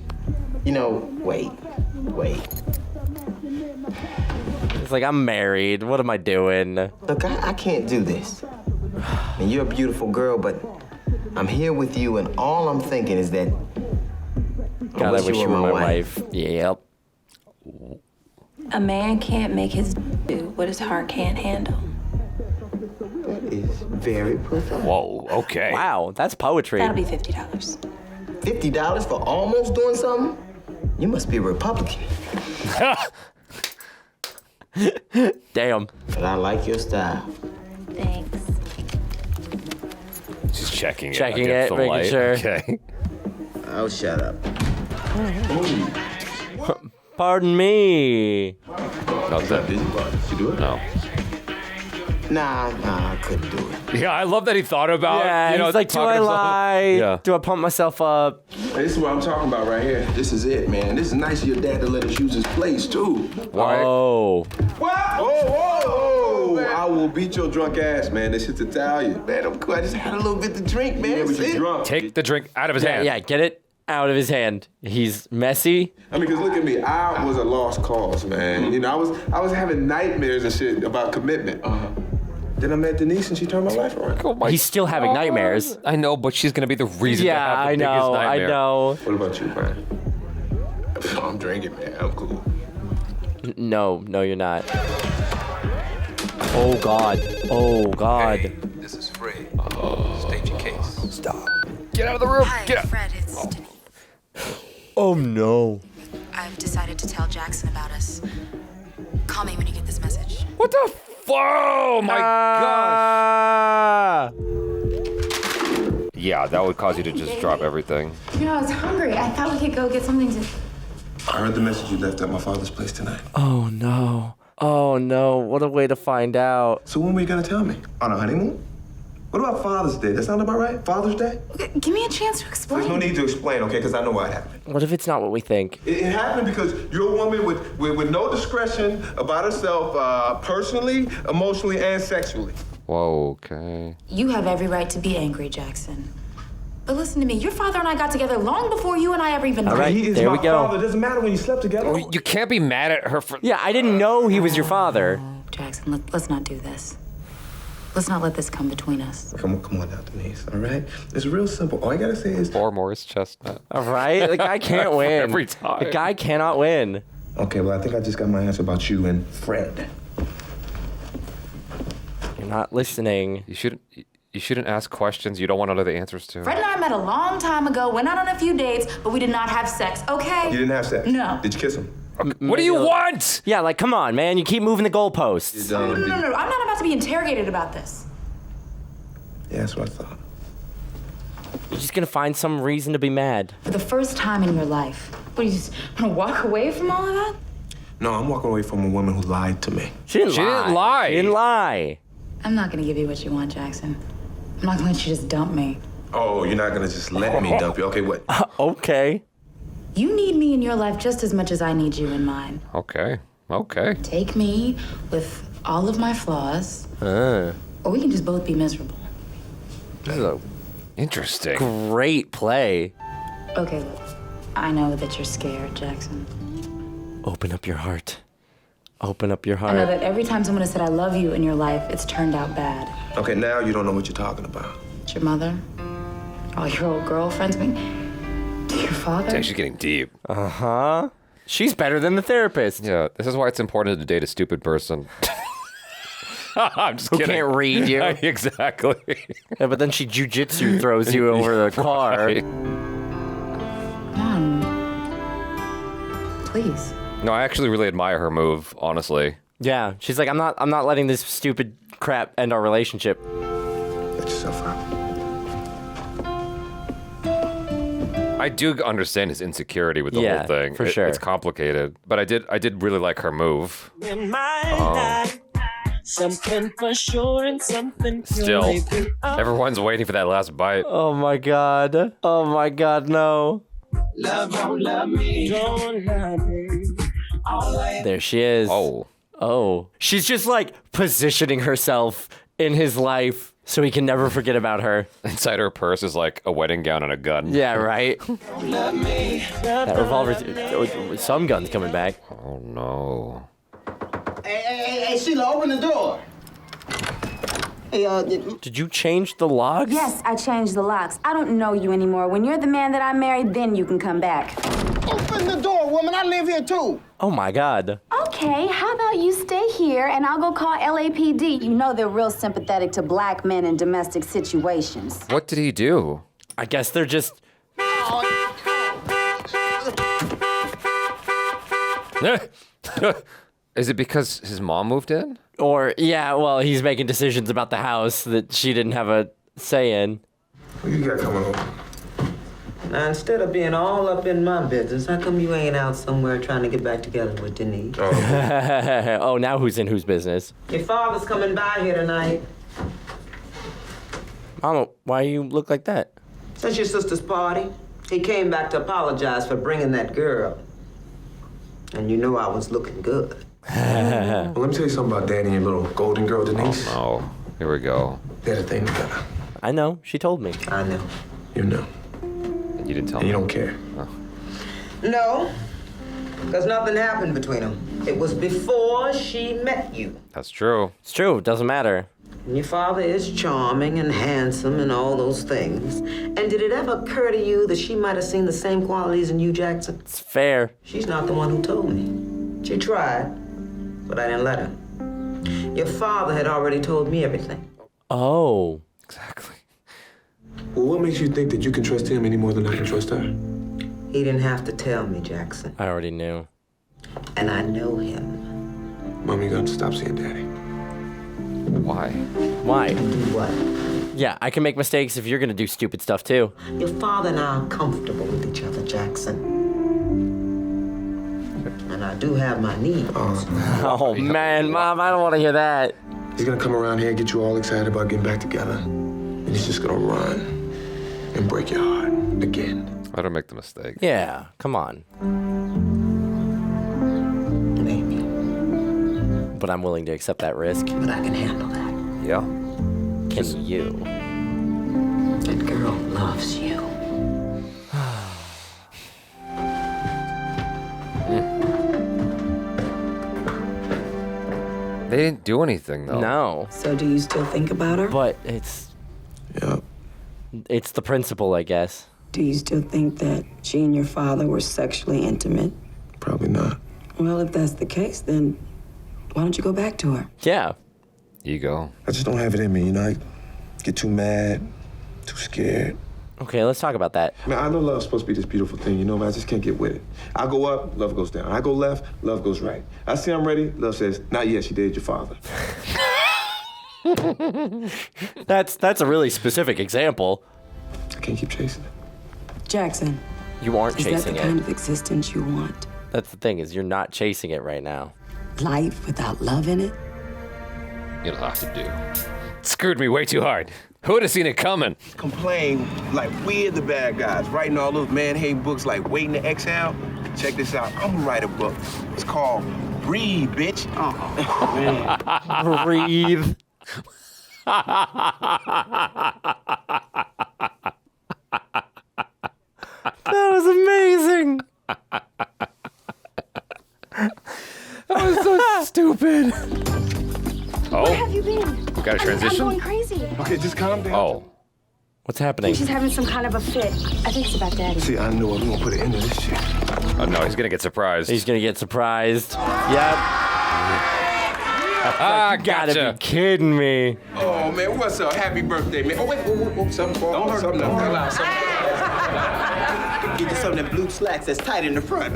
You know, wait.
It's like, I'm married. What am I doing?
Look, I can't do this. And you're a beautiful girl, but I'm here with you, and all I'm thinking is that
God, I wish you were my wife. Yep.
A man can't make his do what his heart can't handle.
That is very profound.
Whoa, okay.
Wow, that's poetry.
That'll be $50.
$50 for almost doing something? You must be a Republican.
Damn.
But I like your style.
Thanks.
Just checking it.
Checking it, making
light.
sure.
Okay.
Oh, shut up.
Pardon me.
How's that?
Did you do it?
No.
Nah, I couldn't do it.
Yeah, I love that he thought about.
Yeah,
you know,
he's like, do I
talking to himself.
lie?
Yeah.
Do I pump myself up?
This is what I'm talking about right here. This is it, man. This is nice of your dad to let us use his place, too.
Whoa.
What? Oh, I will beat your drunk ass, man. This shit's Italian.
Man, I'm cool. I just had a little bit to drink, man.
Yeah, but you're drunk.
Take the drink out of his hand.
Yeah, get it out of his hand. He's messy.
I mean, 'cause look at me. I was a lost cause, man. You know, I was having nightmares and shit about commitment. Then I met Denise and she turned my life around.
Oh
He's still having nightmares.
I know, but she's gonna be the reason.
Yeah,
to have the
I
biggest
know.
nightmare.
I know.
What about you, man? I'm drinking, man. I'm cool.
No, you're not. Oh God.
Hey, this is Fred. State your case.
Stop. Get out of the room.
Hi,
Get out.
Fred, it's Denise.
Oh no.
I've decided to tell Jackson about us. Call me when you get this message.
What the? Oh my gosh. Yeah, that would cause you to just drop everything.
You know, I was hungry. I thought we could go get something to...
I heard the message you left at my father's place tonight.
Oh no. What a way to find out.
So when were you gonna tell me? On a honeymoon? What about Father's Day? That sound about right? Father's Day?
Give me a chance to explain.
There's no need to explain, okay? Because I know what happened.
What if it's not what we think?
It happened because you're a woman with no discretion about herself personally, emotionally, and sexually.
Whoa, okay.
You have every right to be angry, Jackson. But listen to me, your father and I got together long before you and I ever even met.
All right,
He is
there
my
we go.
father. It doesn't matter when you slept together.
You can't be mad at her for...
Yeah, I didn't know he was your father.
Jackson, let's not do this. Let's not let this come between us.
Come on now, Denise, all right? It's real simple. All you gotta say is...
Or Morris Chestnut.
All right? The guy can't win.
Every time.
The guy cannot win.
Okay, well, I think I just got my answer about you and Fred.
You're not listening.
You shouldn't ask questions you don't want to know the answers to.
Fred and I met a long time ago, went out on a few dates, but we did not have sex, okay?
You didn't have sex?
No.
Did you kiss him?
What do you want?
Yeah, like, come on, man. You keep moving the goalposts.
No. I'm not about to be interrogated about this.
Yeah, that's what I thought.
You're just gonna find some reason to be mad.
For the first time in your life, what, you just want to walk away from all of that?
No, I'm walking away from a woman who lied to me.
She didn't lie.
I'm not gonna give you what you want, Jackson. I'm not gonna let you just dump me.
Oh, you're not gonna just let me dump you. Okay, what?
Okay.
You need me in your life just as much as I need you in mine.
Okay.
Take me with all of my flaws, or we can just both be miserable.
This is a
interesting.
Great play.
Okay, look. I know that you're scared, Jackson.
Open up your heart. Open up your heart.
I know that every time someone has said I love you in your life, it's turned out bad.
Okay, now you don't know what you're talking about.
It's your mother, all your old girlfriends, your father.
Dang, she's getting deep.
Uh-huh. She's better than the therapist.
Yeah, this is why it's important to date a stupid person. I'm just
Who
kidding.
can't read you.
Exactly.
Yeah, but then she jujitsu throws you over the car.
Mom. Please.
No, I actually really admire her move, honestly.
Yeah, she's like, I'm not letting this stupid crap end our relationship.
Let yourself out.
I do understand his insecurity with the
Yeah,
whole thing.
for sure.
It's complicated, but I did really like her move.
In my life, something for sure and something
Still, everyone's waiting for that last bite.
Oh my god. Oh my god, no.
Love don't love me. Don't love me.
There she is. Oh. She's just like positioning herself in his life so he can never forget about her.
Inside her purse is like a wedding gown and a gun.
Yeah, right?
Love me.
That revolver, some gun's coming back.
Oh no.
Hey, Sheila, open the door. Hey,
Did you change the locks?
Yes, I changed the locks. I don't know you anymore. When you're the man that I married, then you can come back.
open the door, woman. I live here too.
Oh my god.
Okay, how about you stay here and I'll go call LAPD. You know they're real sympathetic to black men in domestic situations.
What did he do?
I guess they're just...
Is it because his mom moved in?
Or, yeah, well, he's making decisions about the house that she didn't have a say in.
What you got coming over?
Now, instead of being all up in my business, how come you ain't out somewhere trying to get back together with Denise?
Oh, now who's in whose business?
Your father's coming by here tonight.
Mama, why you look like that?
Since your sister's party, he came back to apologize for bringing that girl. And you know I was looking good.
Well, let me tell you something about Daddy and your little golden girl, Denise.
Oh, no. Here we go.
They had a thing together.
I know. She told me.
I know.
You know.
And you didn't tell
and
me.
You don't care.
Oh.
No, because nothing happened between them. It was before she met you.
That's true.
It's true. It doesn't matter.
And your father is charming and handsome and all those things. And did it ever occur to you that she might have seen the same qualities in you, Jackson?
It's fair.
She's not the one who told me. She tried, but I didn't let her. Your father had already told me everything.
Oh.
Exactly.
Well, what makes you think that you can trust him any more than I can trust her?
He didn't have to tell me, Jackson.
I already knew.
And I know him.
Mom, you got to stop seeing Daddy.
Why?
Why?
Do what?
Yeah, I can make mistakes if you're gonna do stupid stuff too.
Your father and I are comfortable with each other, Jackson. And I do have my needs.
Oh man, Mom, I don't want to hear that.
He's gonna come around here and get you all excited about getting back together. And he's just gonna run and break your heart again.
I don't make the mistake.
Yeah, come on.
Maybe.
But I'm willing to accept that risk.
But I can handle that.
Yeah.
Can you?
That girl loves you.
They didn't do anything though.
No.
So do you still think about her?
But it's...
Yep.
It's the principle, I guess.
Do you still think that she and your father were sexually intimate?
Probably not.
Well, if that's the case, then why don't you go back to her?
Yeah.
Ego.
I just don't have it in me, you know? I get too mad, too scared.
Okay, let's talk about that.
Man, I know love's supposed to be this beautiful thing, you know, but I just can't get with it. I go up, love goes down. I go left, love goes right. I say I'm ready, love says, not yet, she dated your father.
That's a really specific example.
I can't keep chasing it.
Jackson.
You aren't
Is
chasing
that the kind of existence you want?
That's the thing, is you're not chasing it right now.
Life without love in it?
You'll have to do. Screwed me way too hard. Who would have seen it coming?
Complain like we're the bad guys, writing all those man-hating books like Waiting to Exhale. Check this out. I'm gonna write a book. It's called Breathe, bitch.
Breathe. That was amazing.
That was so stupid. Oh.
Where have you been?
We got a transition?
I'm going crazy.
Okay, just calm down.
Oh.
What's happening?
She's having some kind of a fit. I think it's about Daddy.
See, I knew I was gonna put an end to this shit.
Oh no, he's gonna get surprised.
He's gonna get surprised. Yep. Gotta be kidding me.
Oh, man, what's up? Happy birthday, man. Oh, wait, something for Don't hurt something. Don't hurt
Get you some of them blue slacks that's tight in the front.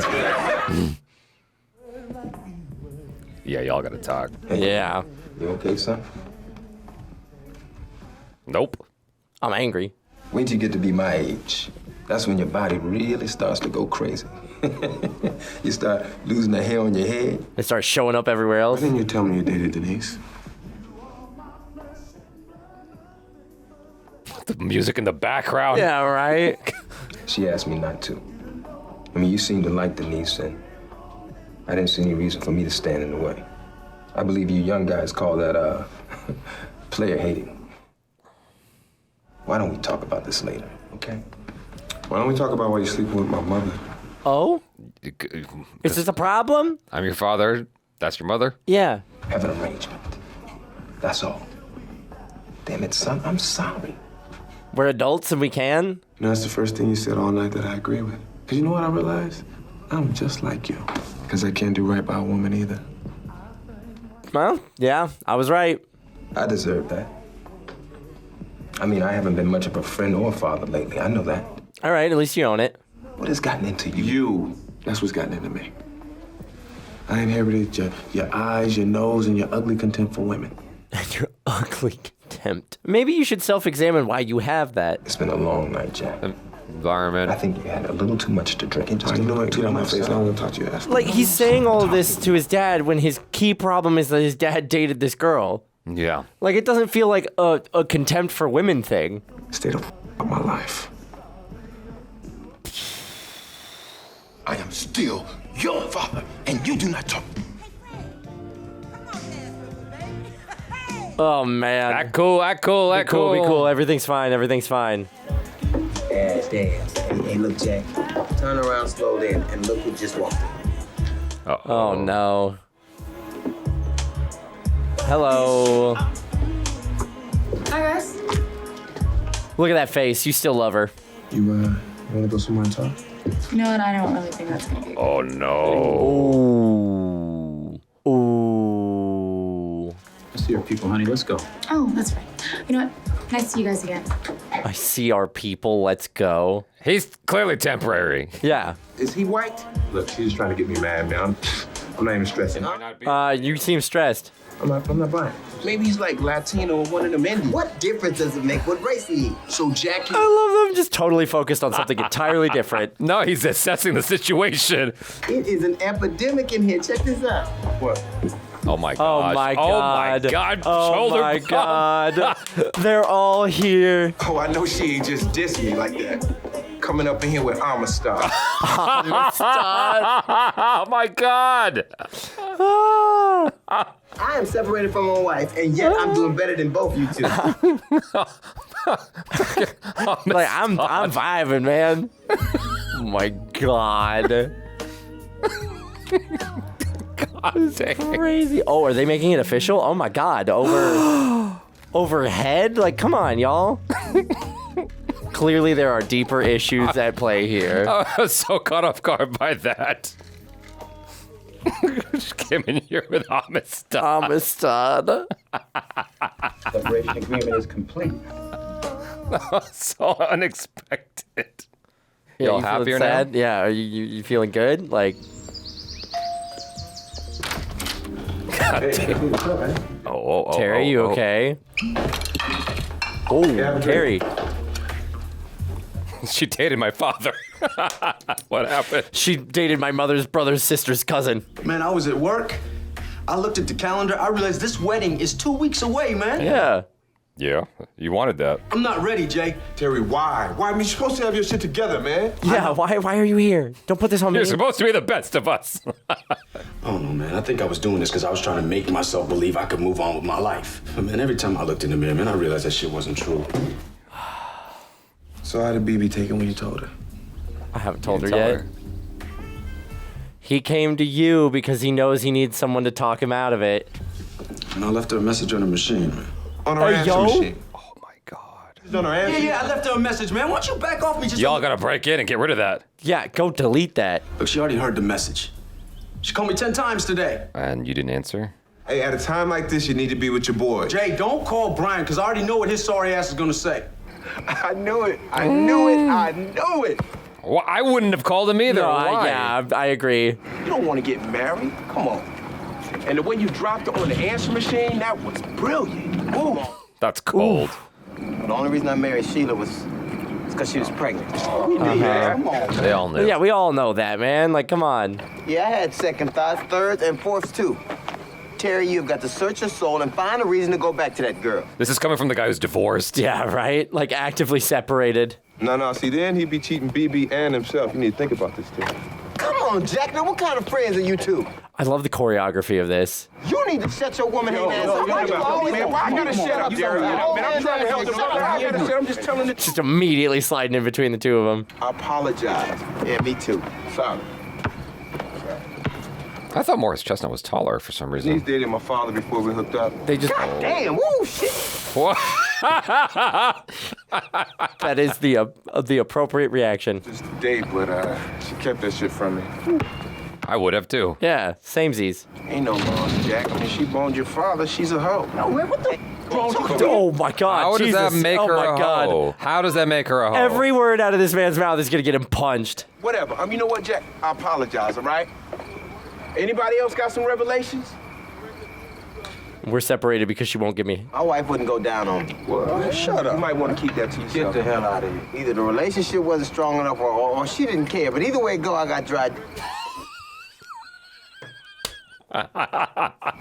Yeah, y'all gotta talk.
Yeah.
You okay, son?
Nope.
I'm angry.
Wait till you get to be my age. That's when your body really starts to go crazy. You start losing the hair on your head.
It starts showing up everywhere else.
Why didn't you tell me you dated Denise?
The music in the background.
Yeah, right?
She asked me not to. I mean, you seem to like Denise, and I didn't see any reason for me to stand in the way. I believe you young guys call that, player hating. Why don't we talk about this later, okay? Why don't we talk about why you're sleeping with my mother?
Oh? Is this a problem?
I'm your father. That's your mother?
Yeah.
Have an arrangement. That's all. Damn it, son, I'm sorry.
We're adults and we can?
You know, that's the first thing you said all night that I agree with. Because you know what I realized? I'm just like you. Because I can't do right by a woman either.
Well, yeah, I was right.
I deserve that. I mean, I haven't been much of a friend or a father lately. I know that.
All right, at least you own it.
What has gotten into you? You. That's what's gotten into me. I inherited your eyes, your nose, and your ugly contempt for women.
And your ugly contempt. Maybe you should self-examine why you have that.
It's been a long night, Jack.
Environment.
I think you had a little too much to drink. Just
you know what? Get on my face. I don't want to talk to you after.
Like, he's saying all of this to his dad when his key problem is that his dad dated this girl.
Yeah.
Like, it doesn't feel like a contempt for women thing.
Stay the of my life.
I am still your father, and you do not talk.
Oh, man.
Act cool.
Be cool. Everything's fine.
Dad. Hey, look, Jack. Turn around slowly and look who just walked in.
Oh, no. Hello.
Hi, guys.
Look at that face. You still love her.
You want to go somewhere and talk?
You know what? I don't really think that's gonna be.
Oh, no.
Ooh.
I see our people, honey. Let's go.
Oh, that's right. You know what? Nice to see you guys again.
I see our people. Let's go.
He's clearly temporary.
Yeah.
Is he white?
Look, she's just trying to get me mad, man. I'm not even stressing.
You seem stressed.
I'm not buying.
Maybe he's like Latino or one of them Indians.
What difference does it make what race he is?
So Jackie.
I love them just totally focused on something entirely different.
No, he's assessing the situation.
It is an epidemic in here. Check this out.
What?
Oh my
Oh
god.
my god.
Oh my god.
Oh
Shoulder
my
bump.
god. They're all here.
Oh, I know she ain't just dissed me like that. Coming up in here with Amistad.
Oh my god.
I am separated from my wife, and yet I'm doing better than both you two.
Like, I'm vibing, man. Oh my god.
God dang.
Crazy. Oh, are they making it official? Oh my god. Overhead? Like, come on, y'all. Clearly there are deeper issues at play here.
I was so caught off guard by that. Just came in here with Amistad.
Separation agreement is complete.
So unexpected.
Yeah,
Y'all
you
happier
feeling
now?
sad? Yeah, are you feeling good? Like,
God damn. Oh,
Terry, you okay? Oh, Terry.
She dated my father. What happened?
She dated my mother's brother's sister's cousin.
Man, I was at work. I looked at the calendar. I realized this wedding is 2 weeks away, man.
Yeah.
Yeah, you wanted that.
I'm not ready, Jay.
Terry, why? Why? I mean, you're supposed to have your shit together, man.
Yeah, why are you here? Don't put this on me.
You're supposed to be the best of us.
I don't know, man. I think I was doing this because I was trying to make myself believe I could move on with my life. But man, every time I looked in the mirror, man, I realized that shit wasn't true.
So how did BB take it when you told her?
I haven't told her yet. He came to you because he knows he needs someone to talk him out of it.
And I left her a message on the machine, man.
On her answer machine.
Oh my god.
She's on her answer.
Yeah, I left her a message, man. Why don't you back off me? Just
Y'all gotta break in and get rid of that.
Yeah, go delete that.
Look, she already heard the message. She called me 10 times today.
And you didn't answer?
Hey, at a time like this, you need to be with your boy.
Jay, don't call Brian, because I already know what his sorry ass is gonna say.
I knew it. I knew it. I knew it.
Well, I wouldn't have called him either.
No,
Why?
I agree.
You don't want to get married? Come on. And the way you dropped it on the answer machine, that was brilliant. Ooh.
That's cold.
The only reason I married Sheila was because she was pregnant.
Come on.
They all knew.
Yeah, we all know that, man. Like, come on.
Yeah, I had second thoughts, thirds, and fourths, too. Terry, you've got to search your soul and find a reason to go back to that girl.
This is coming from the guy who's divorced.
Yeah, right? Like, actively separated.
No, see, then he'd be cheating BB and himself. You need to think about this, too.
Come on, Jack. Now, what kind of friends are you two?
I love the choreography of this.
You need to shut your woman ass up.
Man, why I gotta shut up, Derek? Man, I'm trying to help them. I gotta shut. I'm just telling the truth.
Just immediately sliding in between the two of them.
I apologize.
Yeah, me too.
Sorry.
I thought Morris Chestnut was taller for some reason.
He's dating my father before we hooked up.
They just...
God damn, woo, shit.
What?
That is the appropriate reaction.
Just a date, but she kept that shit from me.
I would have too.
Yeah, samesies.
Ain't no mom, Jack. I mean, she boned your father. She's a hoe.
No, man, what the...
Oh my God!
How
Jesus.
does that make her
my
a
God.
hoe? How does that make her a hoe?
Every word out of this man's mouth is gonna get him punched.
Whatever. You know what, Jack? I apologize, all right? Anybody else got some revelations?
We're separated because she won't give me.
My wife wouldn't go down on me.
Well, shut up. You might want to keep that to yourself.
Get the hell out of here. Either the relationship wasn't strong enough or she didn't care. But either way it go, I got dried.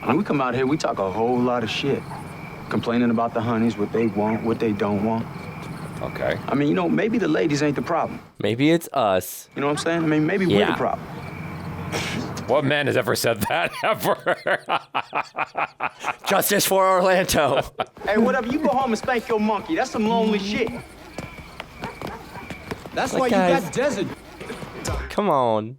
When we come out here, we talk a whole lot of shit. Complaining about the honeys, what they want, what they don't want.
Okay.
I mean, you know, maybe the ladies ain't the problem.
Maybe it's us.
You know what I'm saying? I mean, maybe we're the problem.
What man has ever said that ever?
Justice for Orlando.
Hey, whatever, you go home and spank your monkey. That's some lonely shit. That's
Like,
why
guys.
you got desert.
Come on.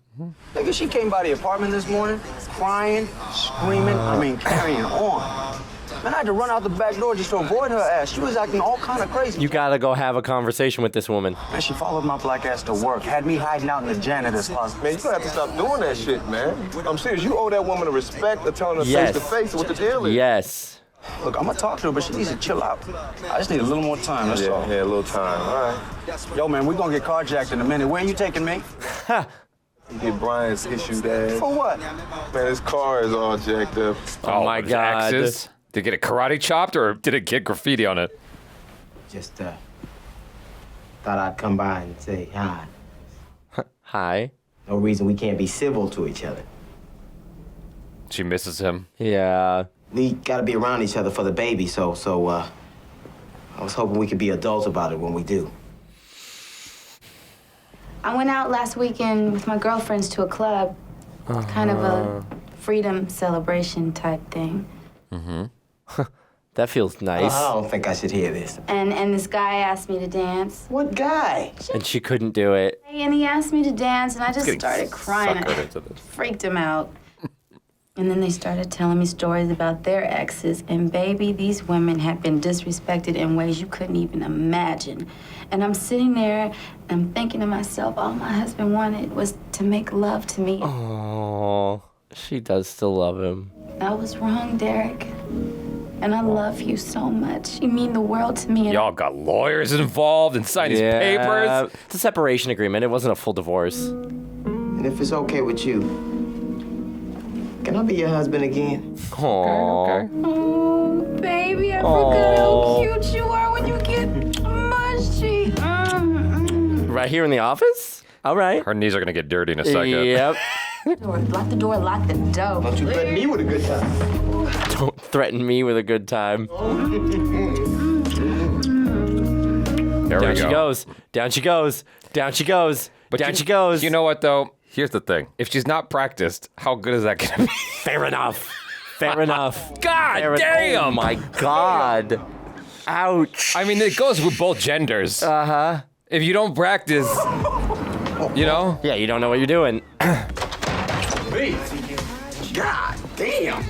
Nigga, she came by the apartment this morning, crying, screaming, carrying on. Man, I had to run out the back door just to avoid her ass. She was acting all kind of crazy.
You gotta go have a conversation with this woman.
Man, she followed my black ass to work, had me hiding out in the janitor's closet.
Man, you gonna have to stop doing that shit, man. I'm serious. You owe that woman a respect of telling her
Yes.
face to face what the deal is.
Yes.
Look, I'm gonna talk to her, but she needs to chill out. I just need a little more time, that's all.
Yeah, a little time. All right.
Yo, man, we're gonna get carjacked in a minute. Where are you taking me?
You get Brian's issued ass.
For what?
Man, his car is all jacked up.
Oh my
his
God.
exes? Did it get a karate chopped or did it get graffiti on it?
Just thought I'd come by and say hi.
Hi.
No reason we can't be civil to each other.
She misses him.
Yeah.
We gotta be around each other for the baby, so I was hoping we could be adults about it when we do.
I went out last weekend with my girlfriends to a club. Kind of a freedom celebration type thing.
Mm-hmm.
That feels nice.
I don't think I should hear this.
And this guy asked me to dance.
What guy?
And she couldn't do it.
And he asked me to dance, and I just started crying.
Suckered
I
into this.
freaked him out. And then they started telling me stories about their exes. And baby, these women had been disrespected in ways you couldn't even imagine. And I'm sitting there, and I'm thinking to myself, all my husband wanted was to make love to me.
Oh, she does still love him.
I was wrong, Derek. And I love you so much. You mean the world to me. And
Y'all got lawyers involved and signed his papers.
It's a separation agreement. It wasn't a full divorce.
And if it's okay with you, can I be your husband again?
Aww.
Oh, baby, I forgot how cute you are when you get mushy.
Right here in the office? All right.
Her knees are gonna get dirty in a second.
Yep.
Lock the door, lock the door.
Don't you threaten me with a good time.
Don't threaten me with a good time.
There
Down
we
she
go.
goes. Down she goes. Down she goes. Down she goes.
You know what though? Here's the thing. If she's not practiced, how good is that gonna be?
Fair enough. Fair enough.
God
Fair
damn!
Oh my God. Ouch.
I mean, it goes with both genders.
Uh-huh.
If you don't practice, you know?
Yeah, you don't know what you're doing.
God damn.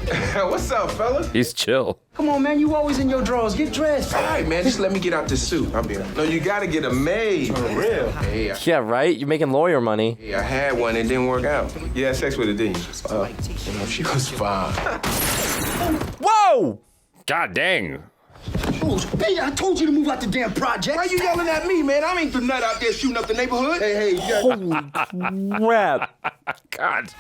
What's up, fella?
He's chill.
Come on, man, you always in your drawers. Get dressed.
All right, man, just let me get out this suit. I'll be right.
No, you gotta get a maid.
For real? Hey,
Yeah, right? You're making lawyer money.
I had one, it didn't work out.
You had sex with her, didn't you?
You know, she was fine.
Whoa!
God dang.
Oh, hey, I told you to move out the damn project.
Why you yelling at me, man? I ain't the nut out there shooting up the neighborhood.
Hey, you got...
Holy crap.
God.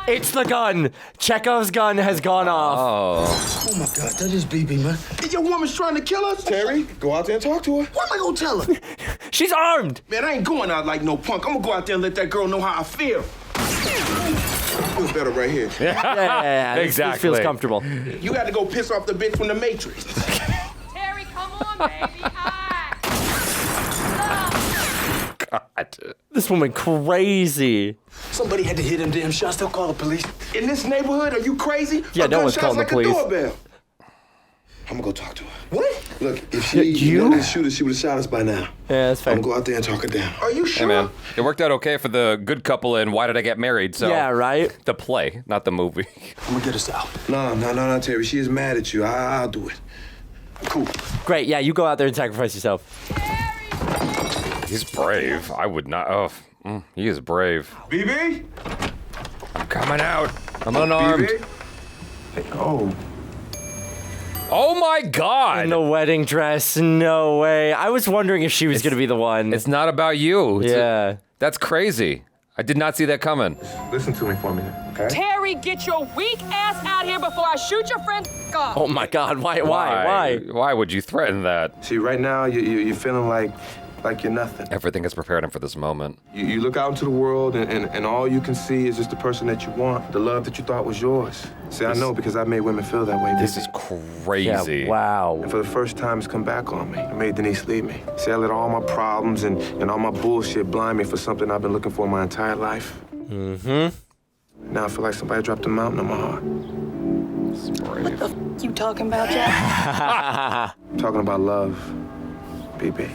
It's the gun. Chekhov's gun has gone off.
Oh.
Oh my God, that is BB, man.
Is your woman's trying to kill us?
Terry, go out there and talk to her.
What am I gonna tell her?
She's armed.
Man, I ain't going out like no punk. I'm gonna go out there and let that girl know how I feel.
I feel better right here.
Yeah,
exactly.
This feels comfortable.
You got to go piss off the bitch from the Matrix.
Terry, come on, baby.
God.
This woman crazy.
Somebody had to hit them damn shots. They'll call the police.
In this neighborhood, are you crazy?
Yeah, no one's calling the police.
A doorbell.
I'm gonna go talk to her.
What?
Look, if she wanted to shoot us, she would have shot us by now.
Yeah, that's fair.
I'm gonna go out there and talk her down.
Are you sure?
Hey, man. It worked out okay for the good couple in Why Did I Get Married? So
yeah, right?
The play, not the movie.
I'm gonna get us out.
No, Terry. She is mad at you. I'll do it.
Cool.
Great, yeah, you go out there and sacrifice yourself.
He's brave. I would not. Oh, he is brave.
BB?
I'm coming out. I'm unarmed.
BB? Hey, oh.
Oh my God!
In the wedding dress, no way. I was wondering if she was gonna be the one.
It's not about you.
Yeah.
That's crazy. I did not see that coming.
Listen to me for a minute, okay?
Terry, get your weak ass out here before I shoot your friend off.
Oh my God, why?
Why would you threaten that?
See, right now you're feeling like you're nothing.
Everything has prepared him for this moment.
You look out into the world and all you can see is just the person that you want, the love that you thought was yours. See, I know because I made women feel that way.
This is crazy.
Yeah, wow.
And for the first time, it's come back on me. I made Denise leave me. See, I let all my problems and all my bullshit blind me for something I've been looking for my entire life.
Mm-hmm.
Now I feel like somebody dropped a mountain on my heart.
What the f you talking about, Jack?
I'm talking about love, BB.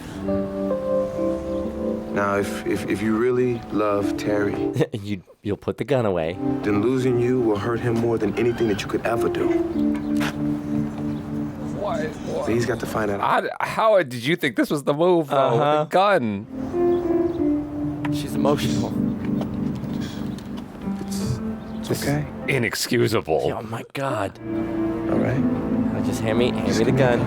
Now, if you really love Terry,
you'll put the gun away.
Then losing you will hurt him more than anything that you could ever do.
What?
So he's got to find out.
How did you think this was the move, though? With the gun.
She's emotional.
It's okay.
Inexcusable.
Oh my God.
All right.
Just hand me the gun.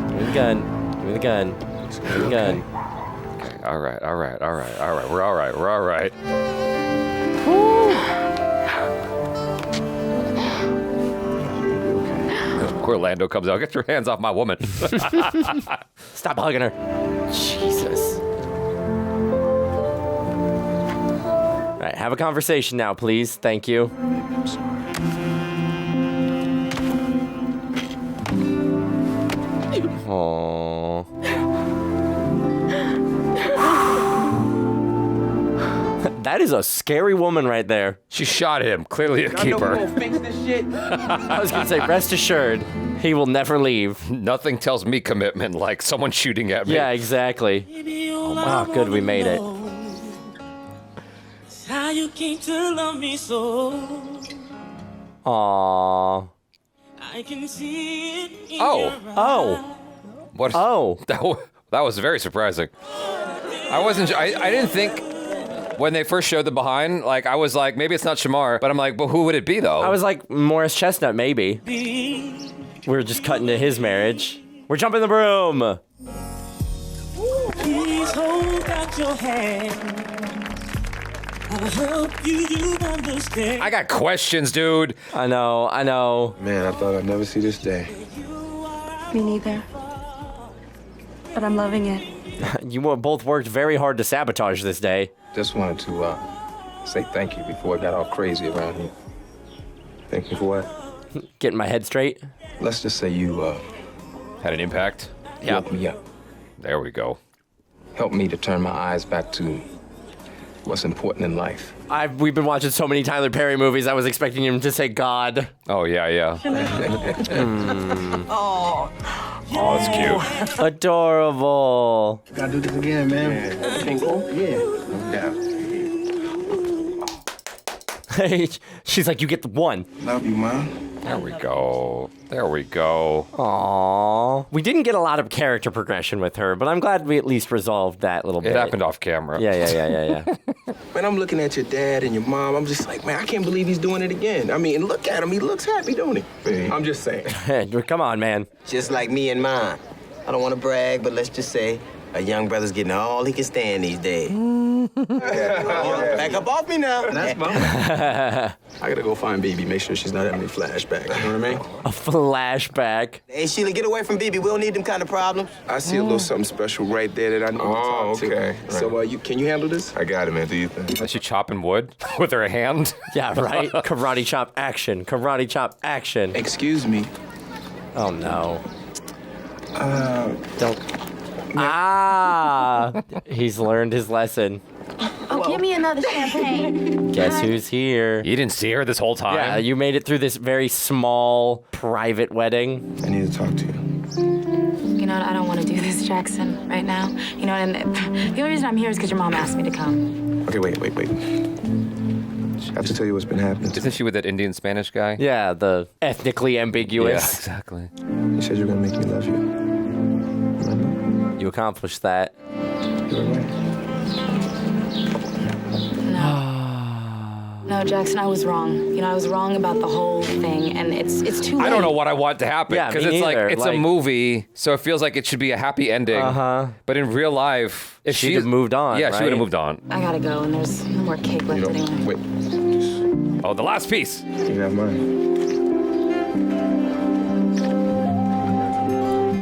Give me the gun. Give me the gun. Give me the gun.
Okay. All right. We're all right. Orlando comes out. Get your hands off my woman.
Stop hugging her. Jesus. All right, have a conversation now, please. Thank you.
I'm sorry.
Aww. That is a scary woman right there.
She shot him. Clearly a keeper.
I know we gonna fix this shit.
I was gonna say, rest assured, he will never leave.
Nothing tells me commitment like someone shooting at me.
Yeah, exactly. Oh, good, we made it.
How you came to love me so.
Aww.
I can see it in
Oh.
What?
Oh.
That was very surprising. I didn't think when they first showed the behind, like I was like, maybe it's not Shemar, but I'm like, but who would it be though?
I was like, Morris Chestnut, maybe. We're just cutting to his marriage. We're jumping the broom.
Please hold out your hand. I'll help you understand.
I got questions, dude.
I know.
Man, I thought I'd never see this day.
Me neither. But I'm loving it.
You both worked very hard to sabotage this day.
Just wanted to say thank you before it got all crazy around here.
Thank you for what?
Getting my head straight.
Let's just say you
had an impact.
Helped me up.
There we go.
Helped me to turn my eyes back to what's important in life.
We've been watching so many Tyler Perry movies, I was expecting him to say God.
Oh, yeah.
Oh,
that's cute.
Adorable.
Gotta do this again, man. Everything cool? Yeah.
Hey, she's like, you get the one.
Love you, Mom.
There we go.
Aww. We didn't get a lot of character progression with her, but I'm glad we at least resolved that little bit.
It happened off camera.
Yeah.
Man, I'm looking at your dad and your mom. I'm just like, man, I can't believe he's doing it again. I mean, look at him. He looks happy, don't he? I'm just saying.
Come on, man.
Just like me and mine. I don't want to brag, but let's just say a young brother's getting all he can stand these days. Back up off me now.
That's mom. I gotta go find BB, make sure she's not having any flashbacks. You know what I mean?
A flashback.
Hey, Sheila, get away from BB. We don't need them kind of problems.
I see a little something special right there that I need to talk to.
Okay.
So, can you handle this?
I got it, man. Do you think?
Is she chopping wood with her hand?
Yeah, right? Karate chop action. Karate chop action.
Excuse me.
Oh, no.
Don't.
He's learned his lesson.
Oh, give me another champagne.
Guess who's here?
You didn't see her this whole time?
Yeah, you made it through this very small, private wedding.
I need to talk to you.
You know what? I don't want to do this, Jackson, right now. You know, and the only reason I'm here is because your mom asked me to come.
Okay, wait. I have to tell you what's been happening.
Isn't she with that Indian Spanish guy?
Yeah, the ethnically ambiguous.
Yeah, exactly.
You said you were gonna make me love you. Remember?
You accomplished that.
You were right.
No, Jackson, I was wrong. You know, I was wrong about the whole thing, and it's too late.
I don't know what I want to happen.
Yeah,
because
me
it's
neither.
it's a movie, so it feels like it should be a happy ending. But in real life, if
she'd have moved on.
Yeah,
right?
she would have moved on.
I gotta go, and there's no more cake left anyway.
Wait.
Oh, the last piece.
You can have mine.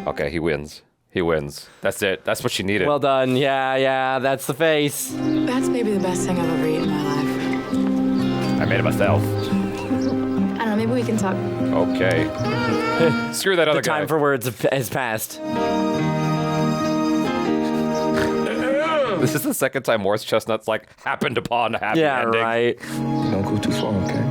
Okay, he wins. He wins. That's it. That's what she needed.
Well done. Yeah, that's the face.
That's maybe the best thing I've ever eaten in my life.
I made it myself.
I don't know, maybe we can talk.
Okay. Screw that other
The
guy.
time for words has passed.
This is the second time Morris Chestnut's like happened upon a happy ending.
Yeah, right.
Don't go too far, okay?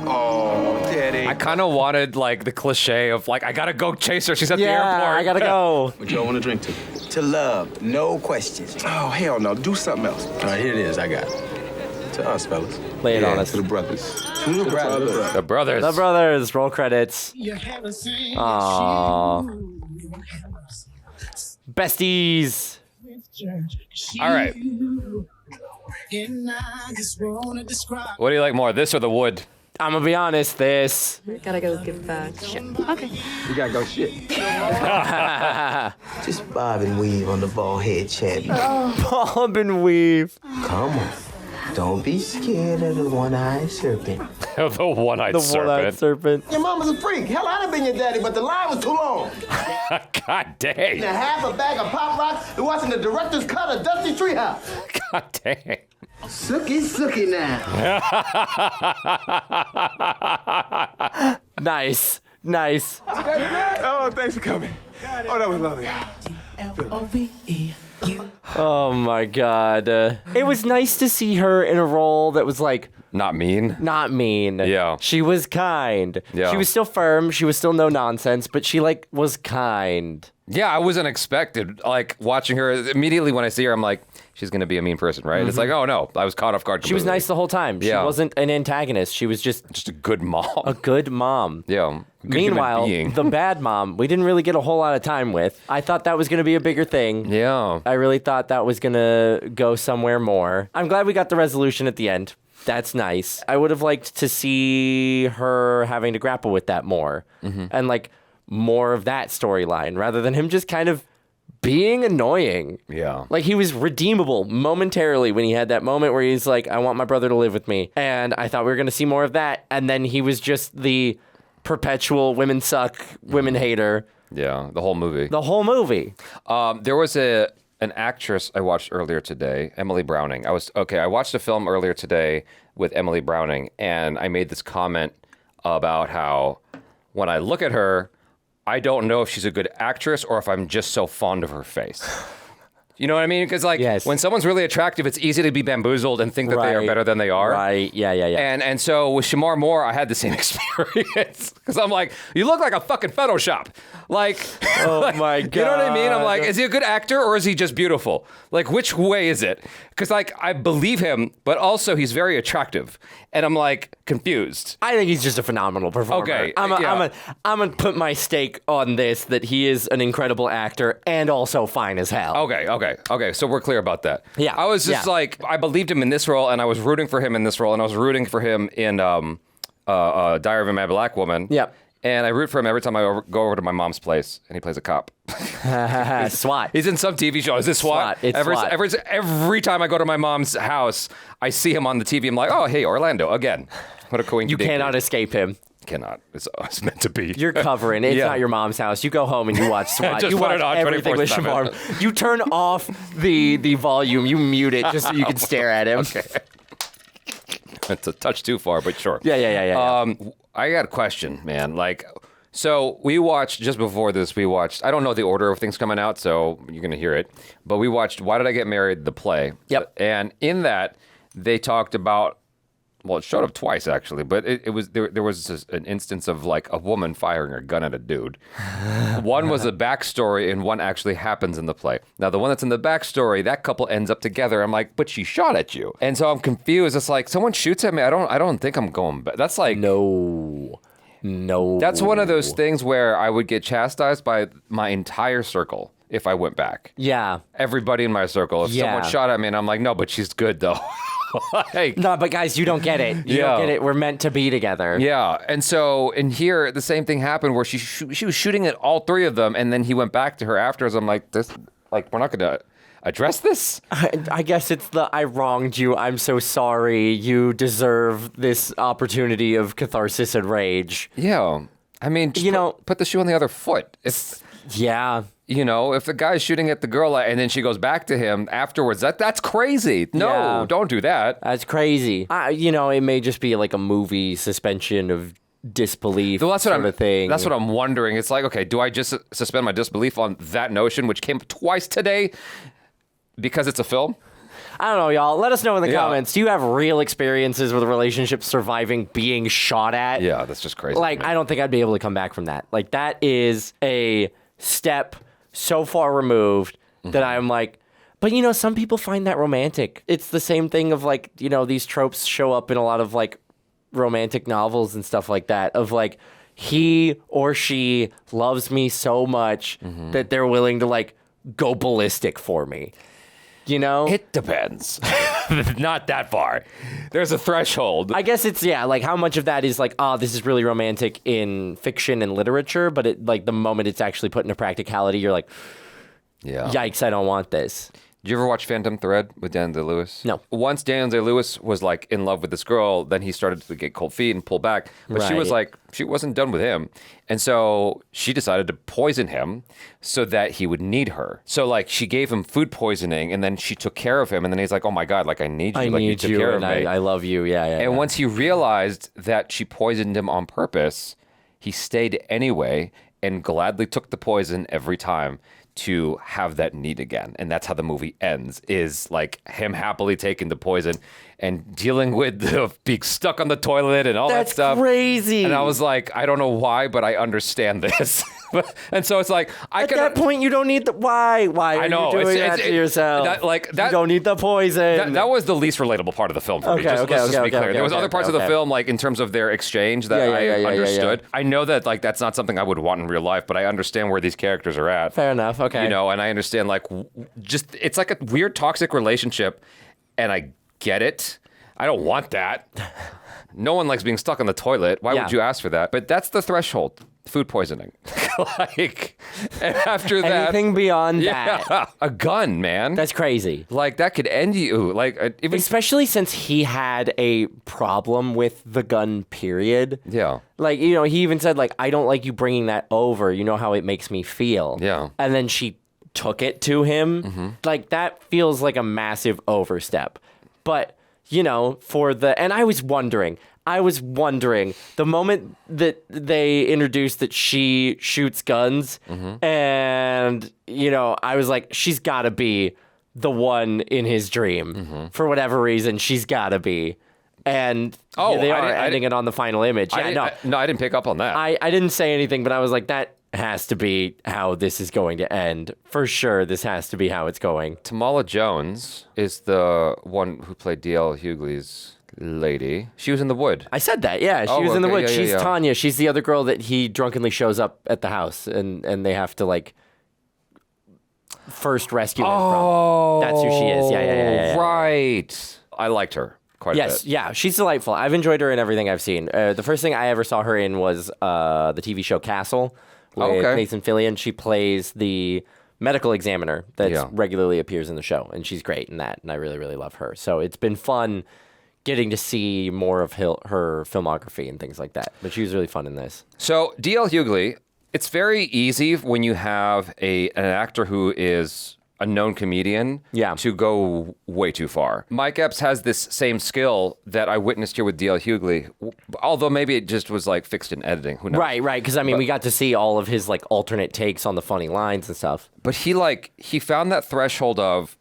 Oh, Daddy.
I kind of wanted like the cliche of like I gotta go chase her. She's at the airport.
I gotta go.
What y'all want to drink to?
To love, no questions.
Oh, hell no. Do something else.
All right, here it is. I got it. To us, fellas.
Lay it on us.
To the brothers.
To the brothers.
The brothers.
The brothers. Roll credits. Aww. Besties.
All right. What do you like more, this or the wood?
I'm gonna be honest, this.
Gotta go give shit. Okay.
You gotta go shit.
Just bob and weave on the bald head, Chad.
Bob and weave.
Come on. Don't be scared of the one-eyed serpent.
The one-eyed serpent.
serpent.
Your mama's a freak. Hell, I'd have been your daddy, but the line was too long.
God dang.
Now half a bag of Pop Rocks and watching the director's cut of Dusty Treehouse.
God dang.
Sookie now.
Nice.
Oh, thanks for coming. Oh, that was lovely.
Oh my god. It was nice to see her in a role that was like
Not mean.
Yeah. She was kind.
Yeah.
She was still firm. She was still no nonsense, but she like was kind.
Yeah, I wasn't expected. Like watching her immediately when I see her, I'm like, she's gonna be a mean person, right? It's like, oh no, I was caught off guard.
She was nice the whole time. She
Yeah.
wasn't an antagonist. She was just
a good mom.
A good mom.
Yeah. Good human
Meanwhile,
being.
the bad mom, we didn't really get a whole lot of time with. I thought that was going to be a bigger thing.
Yeah.
I really thought that was going to go somewhere more. I'm glad we got the resolution at the end. That's nice. I would have liked to see her having to grapple with that more. And like more of that storyline rather than him just kind of being annoying.
Yeah.
Like he was redeemable momentarily when he had that moment where he's like, I want my brother to live with me. And I thought we were going to see more of that. And then he was just the perpetual women suck, women hater.
Yeah, the whole movie.
There
was an actress I watched earlier today, Emily Browning. I watched a film earlier today with Emily Browning, and I made this comment about how when I look at her, I don't know if she's a good actress or if I'm just so fond of her face. You know what I mean? Because like when someone's really attractive, it's easy to be bamboozled and think that they are better than they are.
Right. Yeah.
And so with Shemar Moore, I had the same experience because I'm like, you look like a fucking Photoshop. Like,
oh my God.
You know what I mean? I'm like, is he a good actor or is he just beautiful? Like, which way is it? Because like I believe him, but also he's very attractive, and I'm like confused.
I think he's just a phenomenal performer.
Okay,
I'm gonna put my stake on this that he is an incredible actor and also fine as hell.
Okay. Okay, so we're clear about that.
Yeah.
I was just like, I believed him in this role, and I was rooting for him in this role, and I was rooting for him in Diary of a Mad Black Woman.
Yep.
And I root for him every time I go over to my mom's place, and he plays a cop.
SWAT.
He's in some TV show. Is this SWAT?
It's SWAT.
Every time I go to my mom's house, I see him on the TV. I'm like, oh, hey, Orlando, again. What a coincidence.
You cannot escape him.
Cannot. It's meant to be.
You're covering. It's not your mom's house. You go home and you watch SWAT.
Just
you
put
watch
it on
everything with
24/7.
Shemar. You turn off the volume. You mute it just so you can stare at him.
Okay. It's a touch too far, but sure.
Yeah.
I got a question, man. So we watched, just before this, I don't know the order of things coming out, so you're going to hear it, but we watched Why Did I Get Married, the play.
Yep.
And in that, they talked about, well, it showed up twice, actually, but it was there was an instance of, like, a woman firing a gun at a dude. One was a backstory, and one actually happens in the play. Now, the one that's in the backstory, that couple ends up together. I'm like, but she shot at you. And so I'm confused. It's like, someone shoots at me. I don't think I'm going back. That's like...
No.
That's one of those things where I would get chastised by my entire circle if I went back.
Yeah.
Everybody in my circle. If someone shot at me and I'm like, no, but she's good though.
No, but guys, you don't get it. You don't get it. We're meant to be together.
Yeah. And so in here, the same thing happened where she was shooting at all three of them, and then he went back to her afterwards. I'm like, we're not going to address this?
I guess it's I wronged you. I'm so sorry. You deserve this opportunity of catharsis and rage.
Yeah. I mean, put the shoe on the other foot.
Yeah.
If the guy's shooting at the girl and then she goes back to him afterwards, that's crazy. No, don't do that.
That's crazy. It may just be like a movie suspension of disbelief sort of thing.
That's what I'm wondering. It's like, okay, do I just suspend my disbelief on that notion, which came twice today because it's a film?
I don't know, y'all. Let us know in the comments. Do you have real experiences with relationships surviving being shot at?
Yeah, that's just crazy.
I don't think I'd be able to come back from that. That is a step so far removed that I'm like, but some people find that romantic. It's the same thing of these tropes show up in a lot of romantic novels and stuff like that of he or she loves me so much that they're willing to go ballistic for me.
It depends. Not that far. There's a threshold.
I guess it's, how much of that is this is really romantic in fiction and literature, but the moment it's actually put into practicality, you're like, yikes, I don't want this.
Did you ever watch Phantom Thread with Daniel Day-Lewis?
No.
Once Daniel Day-Lewis was in love with this girl, then he started to get cold feet and pull back. But she was she wasn't done with him. And so she decided to poison him so that he would need her. So she gave him food poisoning, and then she took care of him. And then he's like, oh my God, I need you.
You
took care of me.
I love you. Yeah.
And once he realized that she poisoned him on purpose, he stayed anyway and gladly took the poison every time to have that need again. And that's how the movie ends, is him happily taking the poison and dealing with being stuck on the toilet and all that stuff.
That's crazy.
And I was like, I don't know why, but I understand this. And so it's at
that point, you don't need the why are
I know,
you doing that to yourself? You don't need the poison.
That was the least relatable part of the film for me. Let's just be clear. There was other parts of the film, in terms of their exchange, that I understood. I know that that's not something I would want in real life, but I understand where these characters are at.
Fair enough. Okay.
And I understand it's like a weird toxic relationship, and I get it. I don't want that. No one likes being stuck on the toilet. Why would you ask for that? But that's the threshold. Food poisoning. And after that,
anything beyond that,
a gun, man.
That's crazy.
That could end you.
Especially since he had a problem with the gun. Period.
Yeah.
He even said I don't like you bringing that over. You know how it makes me feel.
Yeah.
And then she took it to him. That feels like a massive overstep. But and I was wondering, the moment that they introduced that she shoots guns, and, I was like, she's got to be the one in his dream. For whatever reason, she's got to be. And they are ending it on the final image.
I didn't pick up on that.
I didn't say anything, but I was like, that has to be how this is going to end. For sure, this has to be how it's going.
Tamala Jones is the one who played D.L. Hughleys' lady. She was in The Wood.
I said that, yeah. She was in The Wood. She's Tanya. She's the other girl that he drunkenly shows up at the house, and they have to first rescuing from. That's who she is. Yeah.
Right. I liked her quite a bit.
Yeah, she's delightful. I've enjoyed her in everything I've seen. The first thing I ever saw her in was the TV show Castle with Nathan Fillion. She plays the medical examiner that regularly appears in the show, and she's great in that, and I really, really love her. So it's been fun getting to see more of her filmography and things like that. But she was really fun in this.
So D.L. Hughley, it's very easy when you have an actor who is a known comedian to go way too far. Mike Epps has this same skill that I witnessed here with D.L. Hughley, although maybe it just was like fixed in editing. Who knows?
Right. Because I mean, we got to see all of his like alternate takes on the funny lines and stuff.
But he found that threshold of,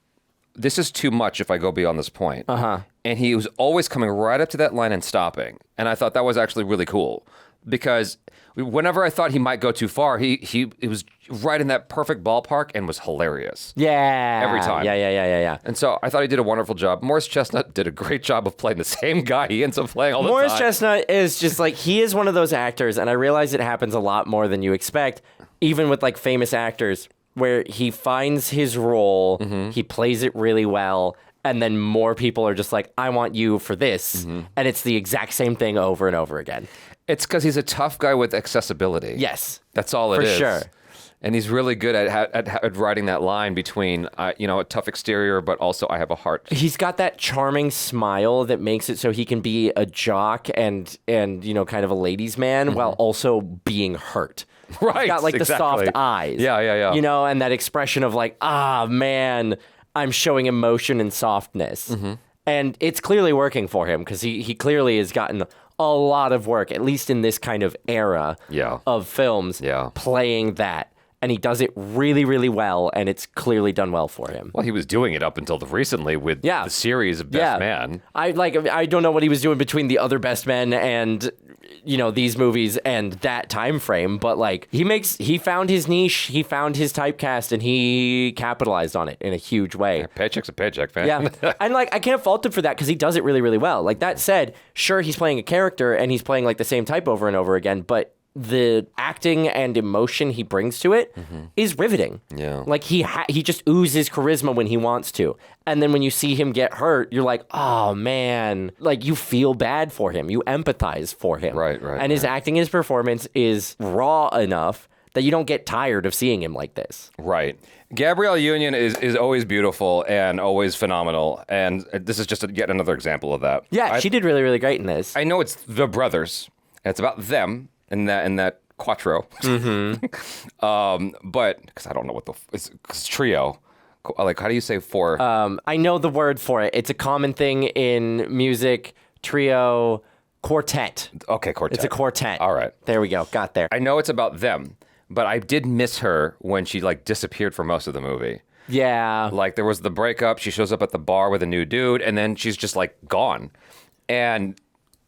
this is too much if I go beyond this point. And he was always coming right up to that line and stopping. And I thought that was actually really cool, because whenever I thought he might go too far, he was right in that perfect ballpark and was hilarious.
Yeah.
Every time.
Yeah.
And so I thought he did a wonderful job. Morris Chestnut did a great job of playing the same guy he ends up playing all the time.
Morris Chestnut is just like, he is one of those actors, and I realize it happens a lot more than you expect, even with like famous actors, where he finds his role, he plays it really well, and then more people are just like, I want you for this. And it's the exact same thing over and over again.
It's because he's a tough guy with accessibility.
Yes.
That's all it
for
is.
For sure.
And he's really good at writing that line between, a tough exterior, but also I have a heart.
He's got that charming smile that makes it so he can be a jock and kind of a ladies' man while also being hurt.
Right.
He's got like the soft eyes.
Yeah.
And that expression of like, man, I'm showing emotion and softness. And it's clearly working for him, because he clearly has gotten a lot of work, at least in this kind of era of films, playing that. And he does it really, really well, and it's clearly done well for him.
Well, he was doing it up until recently with the series of Best Man.
I don't know what he was doing between the other Best Men and these movies and that time frame, but like he found his niche, he found his typecast, and he capitalized on it in a huge way.
Yeah, paycheck's a paycheck, man.
Yeah, and like I can't fault him for that, because he does it really, really well. Like, that said, sure, he's playing a character and he's playing like the same type over and over again, but the acting and emotion he brings to it is riveting.
Yeah.
Like, he just oozes charisma when he wants to. And then when you see him get hurt, you're like, oh, man. Like, you feel bad for him. You empathize for him.
Right.
And his acting and his performance is raw enough that you don't get tired of seeing him like this.
Right. Gabrielle Union is always beautiful and always phenomenal. And this is just yet another example of that.
Yeah, she did really, really great in this.
I know it's the brothers, and it's about them. In that quattro, but because I don't know what it's trio. Like, how do you say four?
I know the word for it. It's a common thing in music. Trio, quartet.
Okay, quartet.
It's a quartet.
All right,
there we go. Got there.
I know it's about them, but I did miss her when she like disappeared for most of the movie.
Yeah,
like there was the breakup. She shows up at the bar with a new dude, and then she's just like gone, and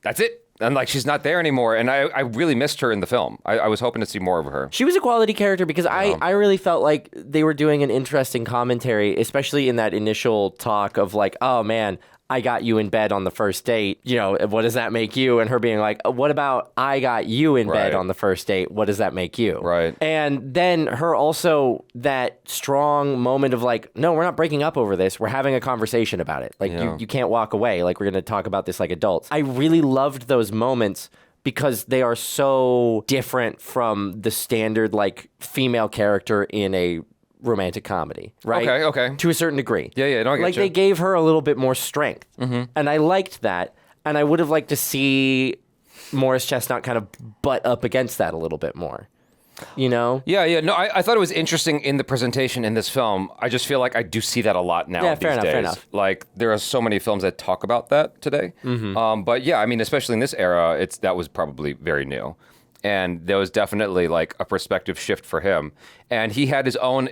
that's it. And like, she's not there anymore. And I really missed her in the film. I was hoping to see more of her.
She was a quality character, because I really felt like they were doing an interesting commentary, especially in that initial talk of like, oh man, I got you in bed on the first date. What does that make you? And her being like, what about I got you in bed on the first date? What does that make you?
Right.
And then her also that strong moment of like, no, we're not breaking up over this. We're having a conversation about it. Like, you can't walk away. Like, we're going to talk about this like adults. I really loved those moments, because they are so different from the standard like female character in a romantic comedy, right?
Okay.
To a certain degree.
Yeah, no, I get
like
you.
They gave her a little bit more strength, and I liked that. And I would have liked to see Morris Chestnut kind of butt up against that a little bit more. Yeah.
No, I thought it was interesting in the presentation in this film. I just feel like I do see that a lot now.
Yeah,
these days.
fair enough.
Like, there are so many films that talk about that today. But yeah, I mean, especially in this era, that was probably very new. And there was definitely like a perspective shift for him. And he had his own,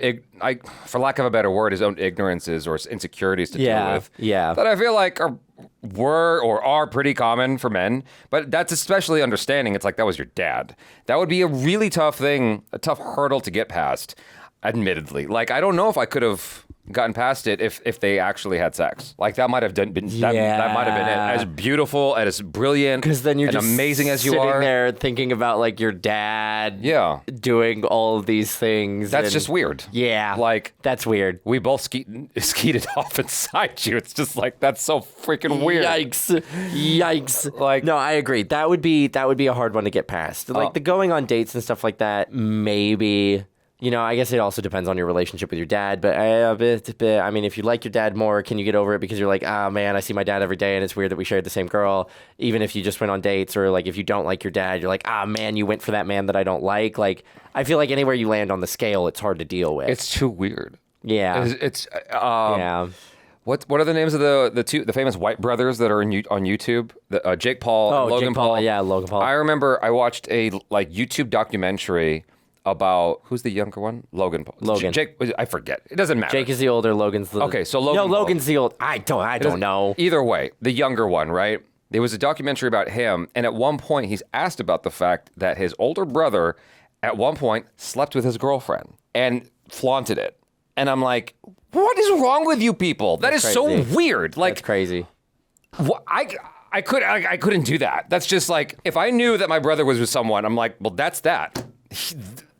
for lack of a better word, his own ignorances or insecurities to deal with.
Yeah.
That I feel like are pretty common for men. But that's especially understanding. It's like, that was your dad. That would be a really tough thing, a tough hurdle to get past, admittedly. Like, I don't know if I could have gotten past it if they actually had sex. Like that might have been that might have been it. As beautiful and as brilliant,
because then you're
and
just
amazing as you
sitting
are
there thinking about like your dad, doing all of these things.
That's just weird.
Yeah,
like
that's weird.
We both skeeted off inside you. It's just like that's so freaking weird.
Yikes! Like, no, I agree. That would be a hard one to get past. Like the going on dates and stuff like that. Maybe. You know, I guess it also depends on your relationship with your dad. But I mean, if you like your dad more, can you get over it because you're like, oh man, I see my dad every day and it's weird that we shared the same girl. Even if you just went on dates, or like if you don't like your dad, you're like, ah man, you went for that man that I don't like. Like, I feel like anywhere you land on the scale, it's hard to deal with.
It's too weird.
Yeah.
Yeah. What are the names of the famous white brothers that are on YouTube? Jake Paul, and Logan Paul.
Yeah, Logan Paul.
I remember I watched a YouTube documentary about who's the younger one? Logan Paul.
Logan.
Jake, I forget. It doesn't matter.
Jake is the older. Logan's the
okay. So Logan.
No, Logan's the old. I don't know.
Either way, the younger one, right? There was a documentary about him, and at one point he's asked about the fact that his older brother, at one point, slept with his girlfriend and flaunted it. And I'm like, what is wrong with you people? That's so weird. Like,
that's crazy.
I couldn't do that. That's just like, if I knew that my brother was with someone, I'm like, well, that's that.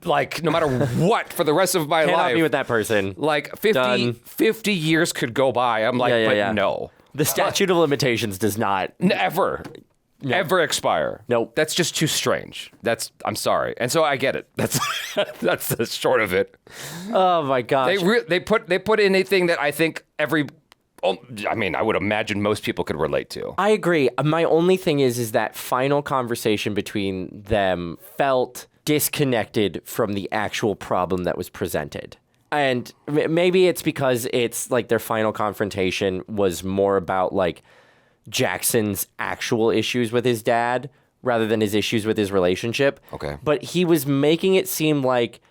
Like, no matter what, for the rest of my life.
Cannot be with that person.
Like, 50 years could go by. I'm like, no.
The statute of limitations does not.
Ever expire.
Nope.
That's just too strange. I'm sorry. And so I get it. That's the short of it.
Oh my gosh.
They put in a thing that I think I would imagine most people could relate to.
I agree. My only thing is that final conversation between them felt disconnected from the actual problem that was presented. And maybe it's because it's like their final confrontation was more about like Jackson's actual issues with his dad rather than his issues with his relationship.
Okay.
But he was making it seem like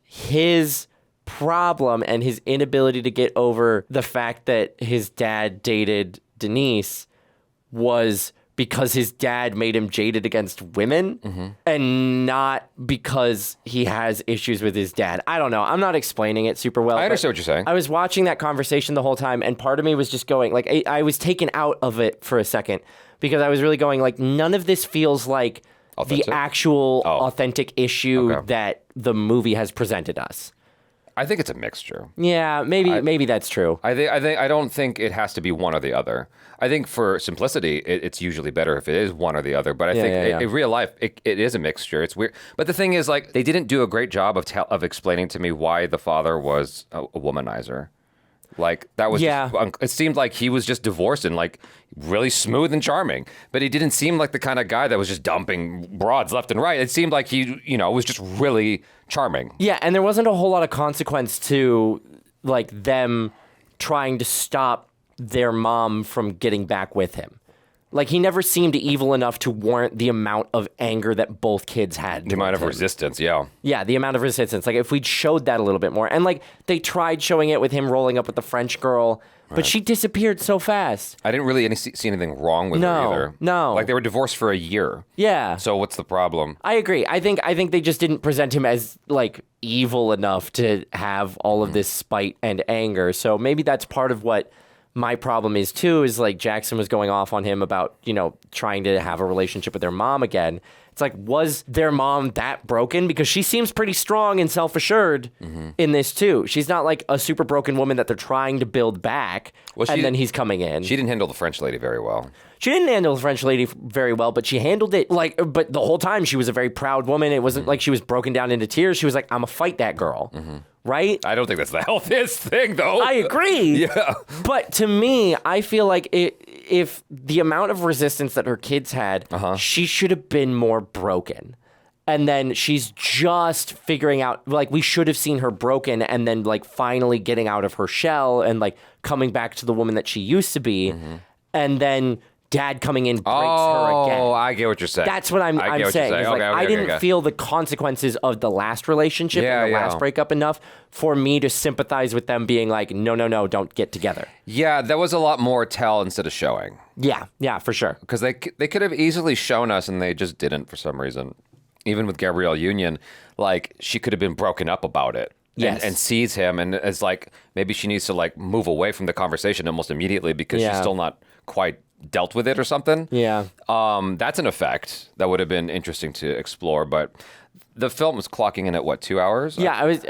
his problem and his inability to get over the fact that his dad dated Denise was because his dad made him jaded against women and not because he has issues with his dad. I don't know. I'm not explaining it super well.
I understand what you're saying.
I was watching that conversation the whole time, and part of me was just going, like, I was taken out of it for a second because I was really going, like, none of this feels like the actual authentic issue that the movie has presented us.
I think it's a mixture.
Yeah, maybe that's true.
I don't think it has to be one or the other. I think for simplicity, it's usually better if it is one or the other. But I think in real life, it is a mixture. It's weird. But the thing is, like, they didn't do a great job of explaining to me why the father was a womanizer. Like, that was it seemed like he was just divorced and like really smooth and charming, but he didn't seem like the kind of guy that was just dumping broads left and right. It seemed like he, was just really charming.
Yeah, and there wasn't a whole lot of consequence to like them trying to stop their mom from getting back with him. Like, he never seemed evil enough to warrant the amount of anger that both kids had.
The amount of resistance, yeah.
Yeah, the amount of resistance. Like, if we'd showed that a little bit more. And, like, they tried showing it with him rolling up with the French girl, but she disappeared so fast.
I didn't really see anything wrong with her either.
No.
Like, they were divorced for a year.
Yeah.
So what's the problem?
I agree. I think they just didn't present him as, like, evil enough to have all of this spite and anger. So maybe that's part of what my problem is too, is like Jackson was going off on him about, trying to have a relationship with their mom again. It's like, was their mom that broken? Because she seems pretty strong and self-assured in this too. She's not like a super broken woman that they're trying to build back, and then he's coming in.
She didn't handle the French lady very well.
She didn't handle the French lady very well, but she handled it but the whole time she was a very proud woman. It wasn't like she was broken down into tears. She was like, I'm gonna fight that girl. Right?
I don't think that's the healthiest thing, though.
I agree.
Yeah.
But to me, I feel like if the amount of resistance that her kids had, she should have been more broken. And then she's just figuring out, like, we should have seen her broken and then, like, finally getting out of her shell and, like, coming back to the woman that she used to be. And then dad coming in breaks her again.
Oh, I get what you're saying.
That's what I'm saying. I didn't feel the consequences of the last relationship and the last breakup enough for me to sympathize with them being like, no, don't get together.
Yeah, that was a lot more tell instead of showing.
Yeah, for sure.
Because they could have easily shown us and they just didn't for some reason. Even with Gabrielle Union, like, she could have been broken up about it.
Yes.
and sees him and is like, maybe she needs to like move away from the conversation almost immediately because she's still not quite dealt with it or something.
Yeah.
That's an effect that would have been interesting to explore, but the film was clocking in at what, 2 hours?
Yeah, I was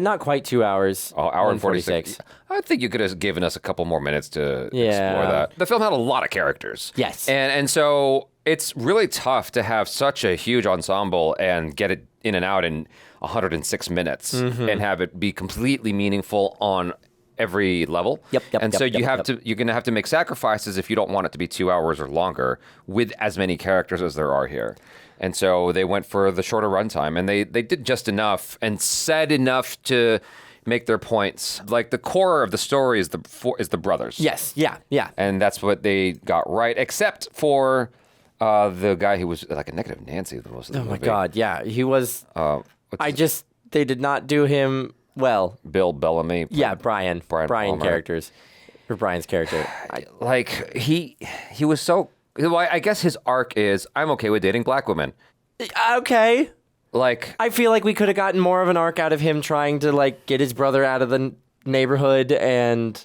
not quite 2 hours.
Oh, hour and 46. I think you could have given us a couple more minutes to explore that. The film had a lot of characters.
Yes.
And so it's really tough to have such a huge ensemble and get it in and out in 106 minutes and have it be completely meaningful on every level.
Yep.
And so you're going to have to make sacrifices if you don't want it to be 2 hours or longer with as many characters as there are here. And so they went for the shorter runtime, and they did just enough and said enough to make their points. Like the core of the story is the brothers.
Yes. Yeah.
And that's what they got right, except for the guy who was like a negative Nancy the most of the movie.
Oh my God, yeah, he was. They did not do him well.
Bill Bellamy.
Yeah, Brian
Palmer.
characters, or Brian's character.
He was so. Well, I guess his arc is I'm okay with dating black women.
Okay.
Like
I feel like we could have gotten more of an arc out of him trying to like get his brother out of the neighborhood and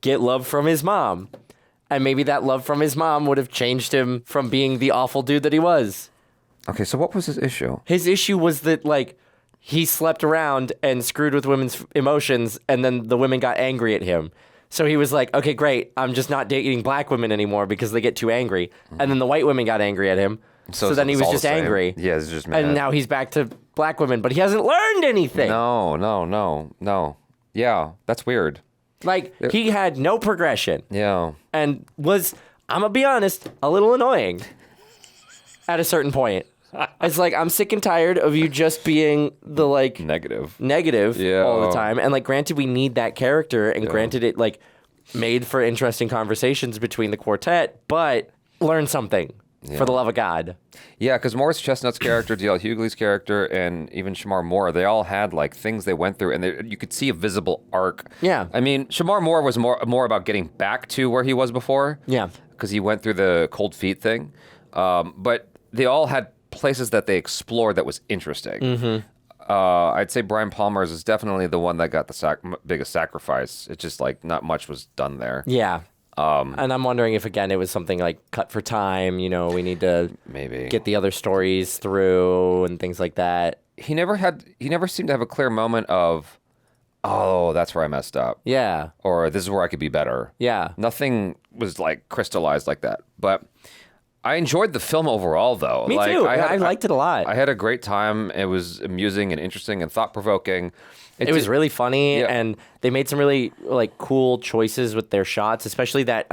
get love from his mom. And maybe that love from his mom would have changed him from being the awful dude that he was.
Okay, so what was his issue?
His issue was that like he slept around and screwed with women's emotions, and then the women got angry at him. So he was like, okay, great, I'm just not dating black women anymore because they get too angry. And then the white women got angry at him. So then he was just angry.
Yeah, he's just mad.
And now he's back to black women, but he hasn't learned anything.
No. Yeah, that's weird.
Like, he had no progression.
Yeah.
And was, I'm going to be honest, a little annoying at a certain point. It's like, I'm sick and tired of you just being the, like... Negative all the time. And, like, granted, we need that character, and granted, it, like, made for interesting conversations between the quartet, but learn something, for the love of God.
Yeah, because Morris Chestnut's character, D.L. Hughleys' character, and even Shemar Moore, they all had, like, things they went through, and you could see a visible arc.
Yeah.
I mean, Shemar Moore was more about getting back to where he was before.
Yeah.
Because he went through the cold feet thing. But they all had places that they explored that was interesting. I'd say Brian Palmer's is definitely the one that got the biggest sacrifice. It's just like not much was done there.
Yeah. And I'm wondering if, again, it was something like cut for time, you know, we need to
maybe
get the other stories through and things like that.
He never seemed to have a clear moment of, oh, that's where I messed up.
Yeah.
Or this is where I could be better.
Yeah.
Nothing was like crystallized like that. But I enjoyed the film overall, though.
Me too. I liked it a lot.
I had a great time. It was amusing and interesting and thought-provoking.
It was really funny, and they made some really like cool choices with their shots, especially that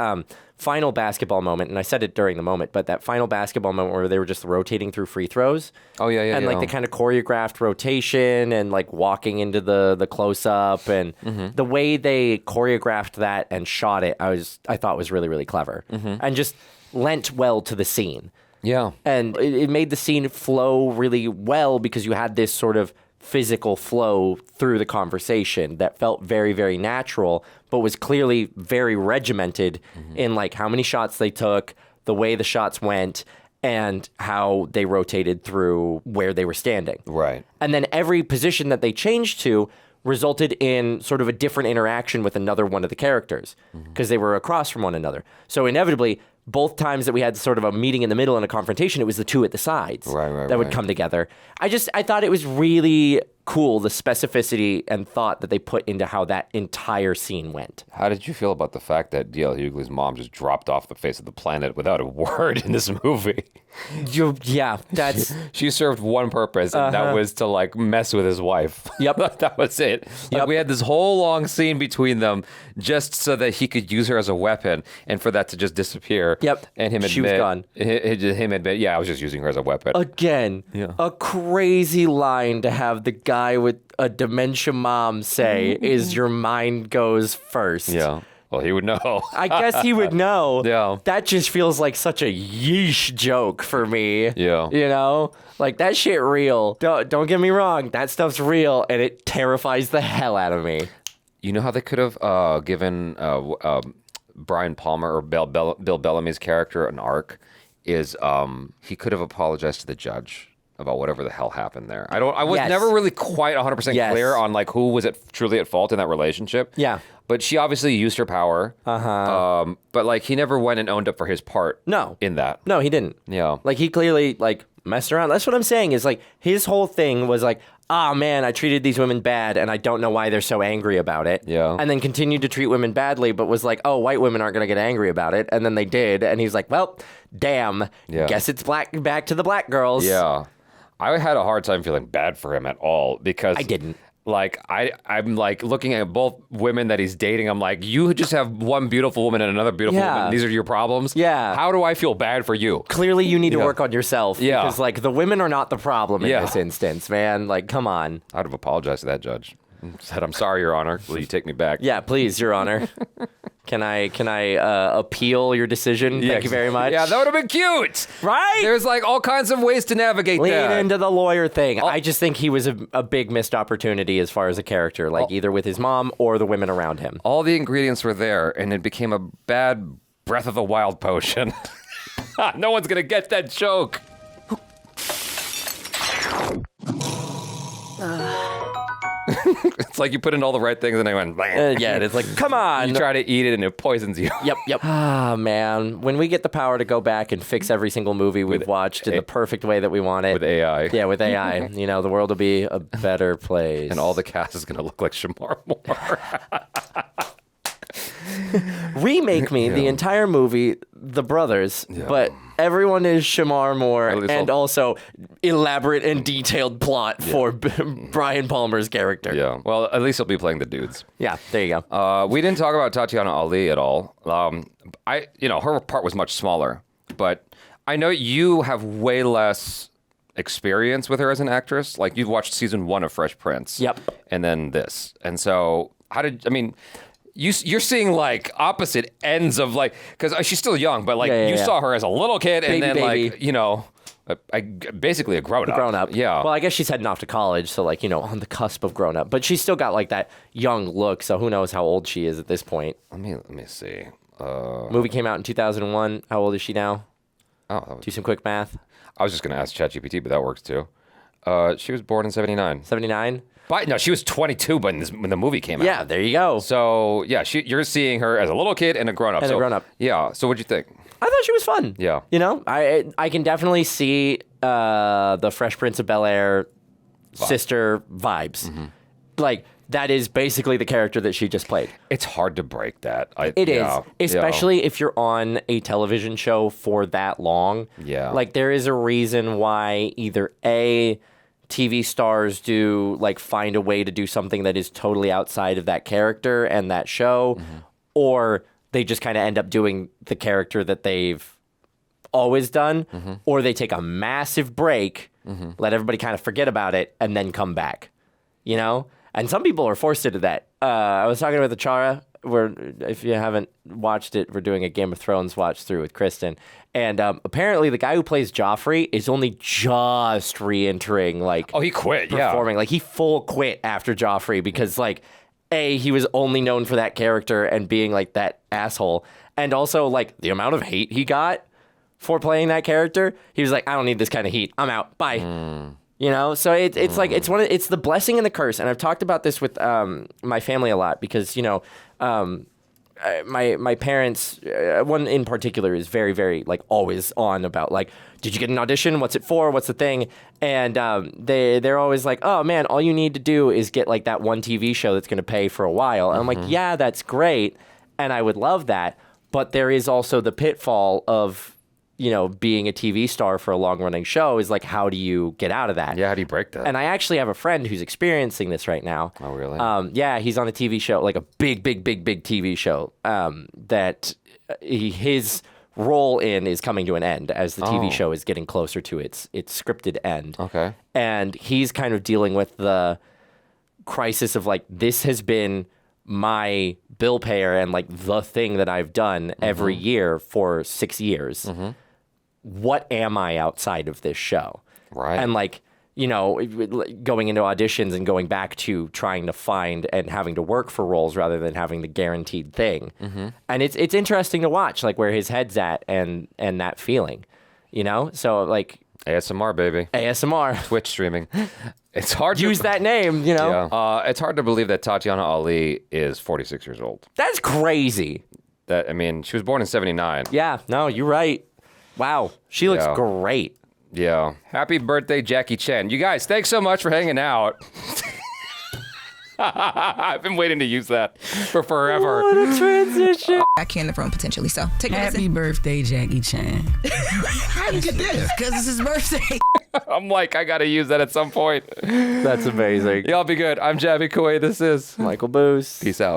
final basketball moment. And I said it during the moment, but that final basketball moment where they were just rotating through free throws.
Oh, yeah.
And like the kind of choreographed rotation and like walking into the close-up and the way they choreographed that and shot it, I thought was really, really clever. And just lent well to the scene.
Yeah.
And it made the scene flow really well because you had this sort of physical flow through the conversation that felt very, very natural, but was clearly very regimented in like how many shots they took, the way the shots went, and how they rotated through where they were standing.
Right.
And then every position that they changed to resulted in sort of a different interaction with another one of the characters because they were across from one another. So inevitably, both times that we had sort of a meeting in the middle and a confrontation, it was the two at the sides that would come together. I thought it was really cool, the specificity and thought that they put into how that entire scene went.
How did you feel about the fact that D.L. Hughley's mom just dropped off the face of the planet without a word in this movie?
Yeah, that's...
She served one purpose, and that was to, like, mess with his wife.
Yep.
That was it. Like, we had this whole long scene between them just so that he could use her as a weapon, and for that to just disappear.
Yep.
And him admit...
She was gone.
Him admit, yeah, I was just using her as a weapon.
Again, a crazy line to have the guy with a dementia mom say is your mind goes first.
Yeah. Well, he would know.
I guess he would know.
Yeah.
That just feels like such a yeesh joke for me.
Yeah.
You know? Like, that shit real. Don't get me wrong. That stuff's real, and it terrifies the hell out of me.
You know how they could have given Brian Palmer or Bill Bellamy's character an arc? Is he could have apologized to the judge. about whatever the hell happened there. I was
Yes.
never really quite 100%
Yes.
clear on like who was truly at fault in that relationship.
Yeah.
But she obviously used her power. But like he never went and owned up for his part.
No.
In that.
No, he didn't.
Yeah.
Like he clearly like messed around. That's what I'm saying is like his whole thing was like, oh man, I treated these women bad and I don't know why they're so angry about it.
Yeah.
And then continued to treat women badly, but was like, oh, white women aren't going to get angry about it. And then they did. And he's like, well, damn.
Yeah.
Guess it's back to the black girls.
Yeah. I had a hard time feeling bad for him at all because
I didn't.
Like I'm like looking at both women that he's dating. I'm like, you just have one beautiful woman and another beautiful woman. These are your problems.
Yeah.
How do I feel bad for you?
Clearly, you need to work on yourself.
Yeah.
Because like the women are not the problem in this instance, man. Like, come on.
I'd have apologized to that judge. Said, I'm sorry, Your Honor. Will you take me back?
Yeah, please, Your Honor. Can I appeal your decision? Thank you very much.
Yeah, that would have been cute.
Right?
There's like all kinds of ways to navigate
Lean
that.
into the lawyer thing. I just think he was a big missed opportunity as far as a character, like either with his mom or the women around him.
All the ingredients were there, and it became a bad Breath of the Wild potion. No one's going to get that joke. It's like you put in all the right things and they went,
yeah, it's like, come on.
You try to eat it and it poisons you.
Yep. Ah, man. When we get the power to go back and fix every single movie we've watched in the perfect way that we want it.
With AI.
Yeah, with AI. You know, the world will be a better place.
And all the cast is going to look like Shemar more.
Remake me the entire movie, The Brothers, but everyone is Shemar Moore, and also elaborate and detailed plot for Brian Palmer's character.
Yeah. Well, at least he'll be playing the dudes.
Yeah, there you go.
We didn't talk about Tatyana Ali at all. Her part was much smaller, but I know you have way less experience with her as an actress. Like you've watched season 1 of Fresh Prince.
Yep.
And then this. And so you're seeing like opposite ends of like, because she's still young, but like you saw her as a little kid and then like, basically a grown up.
Grown up.
Yeah.
Well, I guess she's heading off to college, so like, on the cusp of grown up. But she's still got like that young look, so who knows how old she is at this point.
Let me see.
Movie came out in 2001. How old is she now?
Oh,
do some quick math.
I was just going to ask ChatGPT, but that works too. She was born in 79.
79?
No, she was 22 when the movie came out.
Yeah, there you go.
So, yeah, you're seeing her as a little kid and a grown-up.
And a grown-up.
Yeah, so what'd you think?
I thought she was fun.
Yeah.
I can definitely see the Fresh Prince of Bel-Air sister vibes.
Mm-hmm.
Like, that is basically the character that she just played.
It's hard to break that.
It is, especially if you're on a television show for that long.
Yeah.
Like, there is a reason why either A, TV stars do like find a way to do something that is totally outside of that character and that show, or they just kind of end up doing the character that they've always done, or they take a massive break, let everybody kind of forget about it, and then come back, And some people are forced into that. I was talking with Achara, where if you haven't watched it, we're doing a Game of Thrones watch through with Kristen. And apparently the guy who plays Joffrey is only just re-entering, like...
Oh, he quit,
performing. Like, he full quit after Joffrey because, like, A, he was only known for that character and being, like, that asshole. And also, like, the amount of hate he got for playing that character, he was like, I don't need this kind of heat. I'm out. Bye. So it's like, it's the blessing and the curse. And I've talked about this with my family a lot because, my parents, one in particular, is very, very like always on about like, did you get an audition? What's it for? What's the thing? And they're always like, oh man, all you need to do is get like that one TV show that's going to pay for a while. And I'm like, yeah, that's great, and I would love that, but there is also the pitfall of being a TV star for a long-running show is like, how do you get out of that?
Yeah, how do you break that?
And I actually have a friend who's experiencing this right now.
Oh, really?
Yeah, he's on a TV show, like a big TV show that his role in is coming to an end as the TV show is getting closer to its scripted end.
Okay.
And he's kind of dealing with the crisis of like, this has been my bill payer and like the thing that I've done every year for 6 years. What am I outside of this show?
Right.
And like, going into auditions and going back to trying to find and having to work for roles rather than having the guaranteed thing. And it's interesting to watch like where his head's at and that feeling, So like
ASMR, baby.
ASMR.
Twitch streaming. It's hard
to use that name, you know.
Yeah. It's hard to believe that Tatyana Ali is 46 years old.
That's crazy.
I mean, she was born in 79.
Yeah, no, you're right. Wow, she looks great.
Yeah. Happy birthday, Jackie Chan. You guys, thanks so much for hanging out. I've been waiting to use that for forever.
What a transition.
Back here in the room potentially. So take a
Happy
listen.
birthday, Jackie Chan.
How you get this? Because it's his birthday.
I'm like, I gotta use that at some point.
That's amazing.
Y'all be good. I'm Jaby Koay. This is
Michael Booth.
Peace out.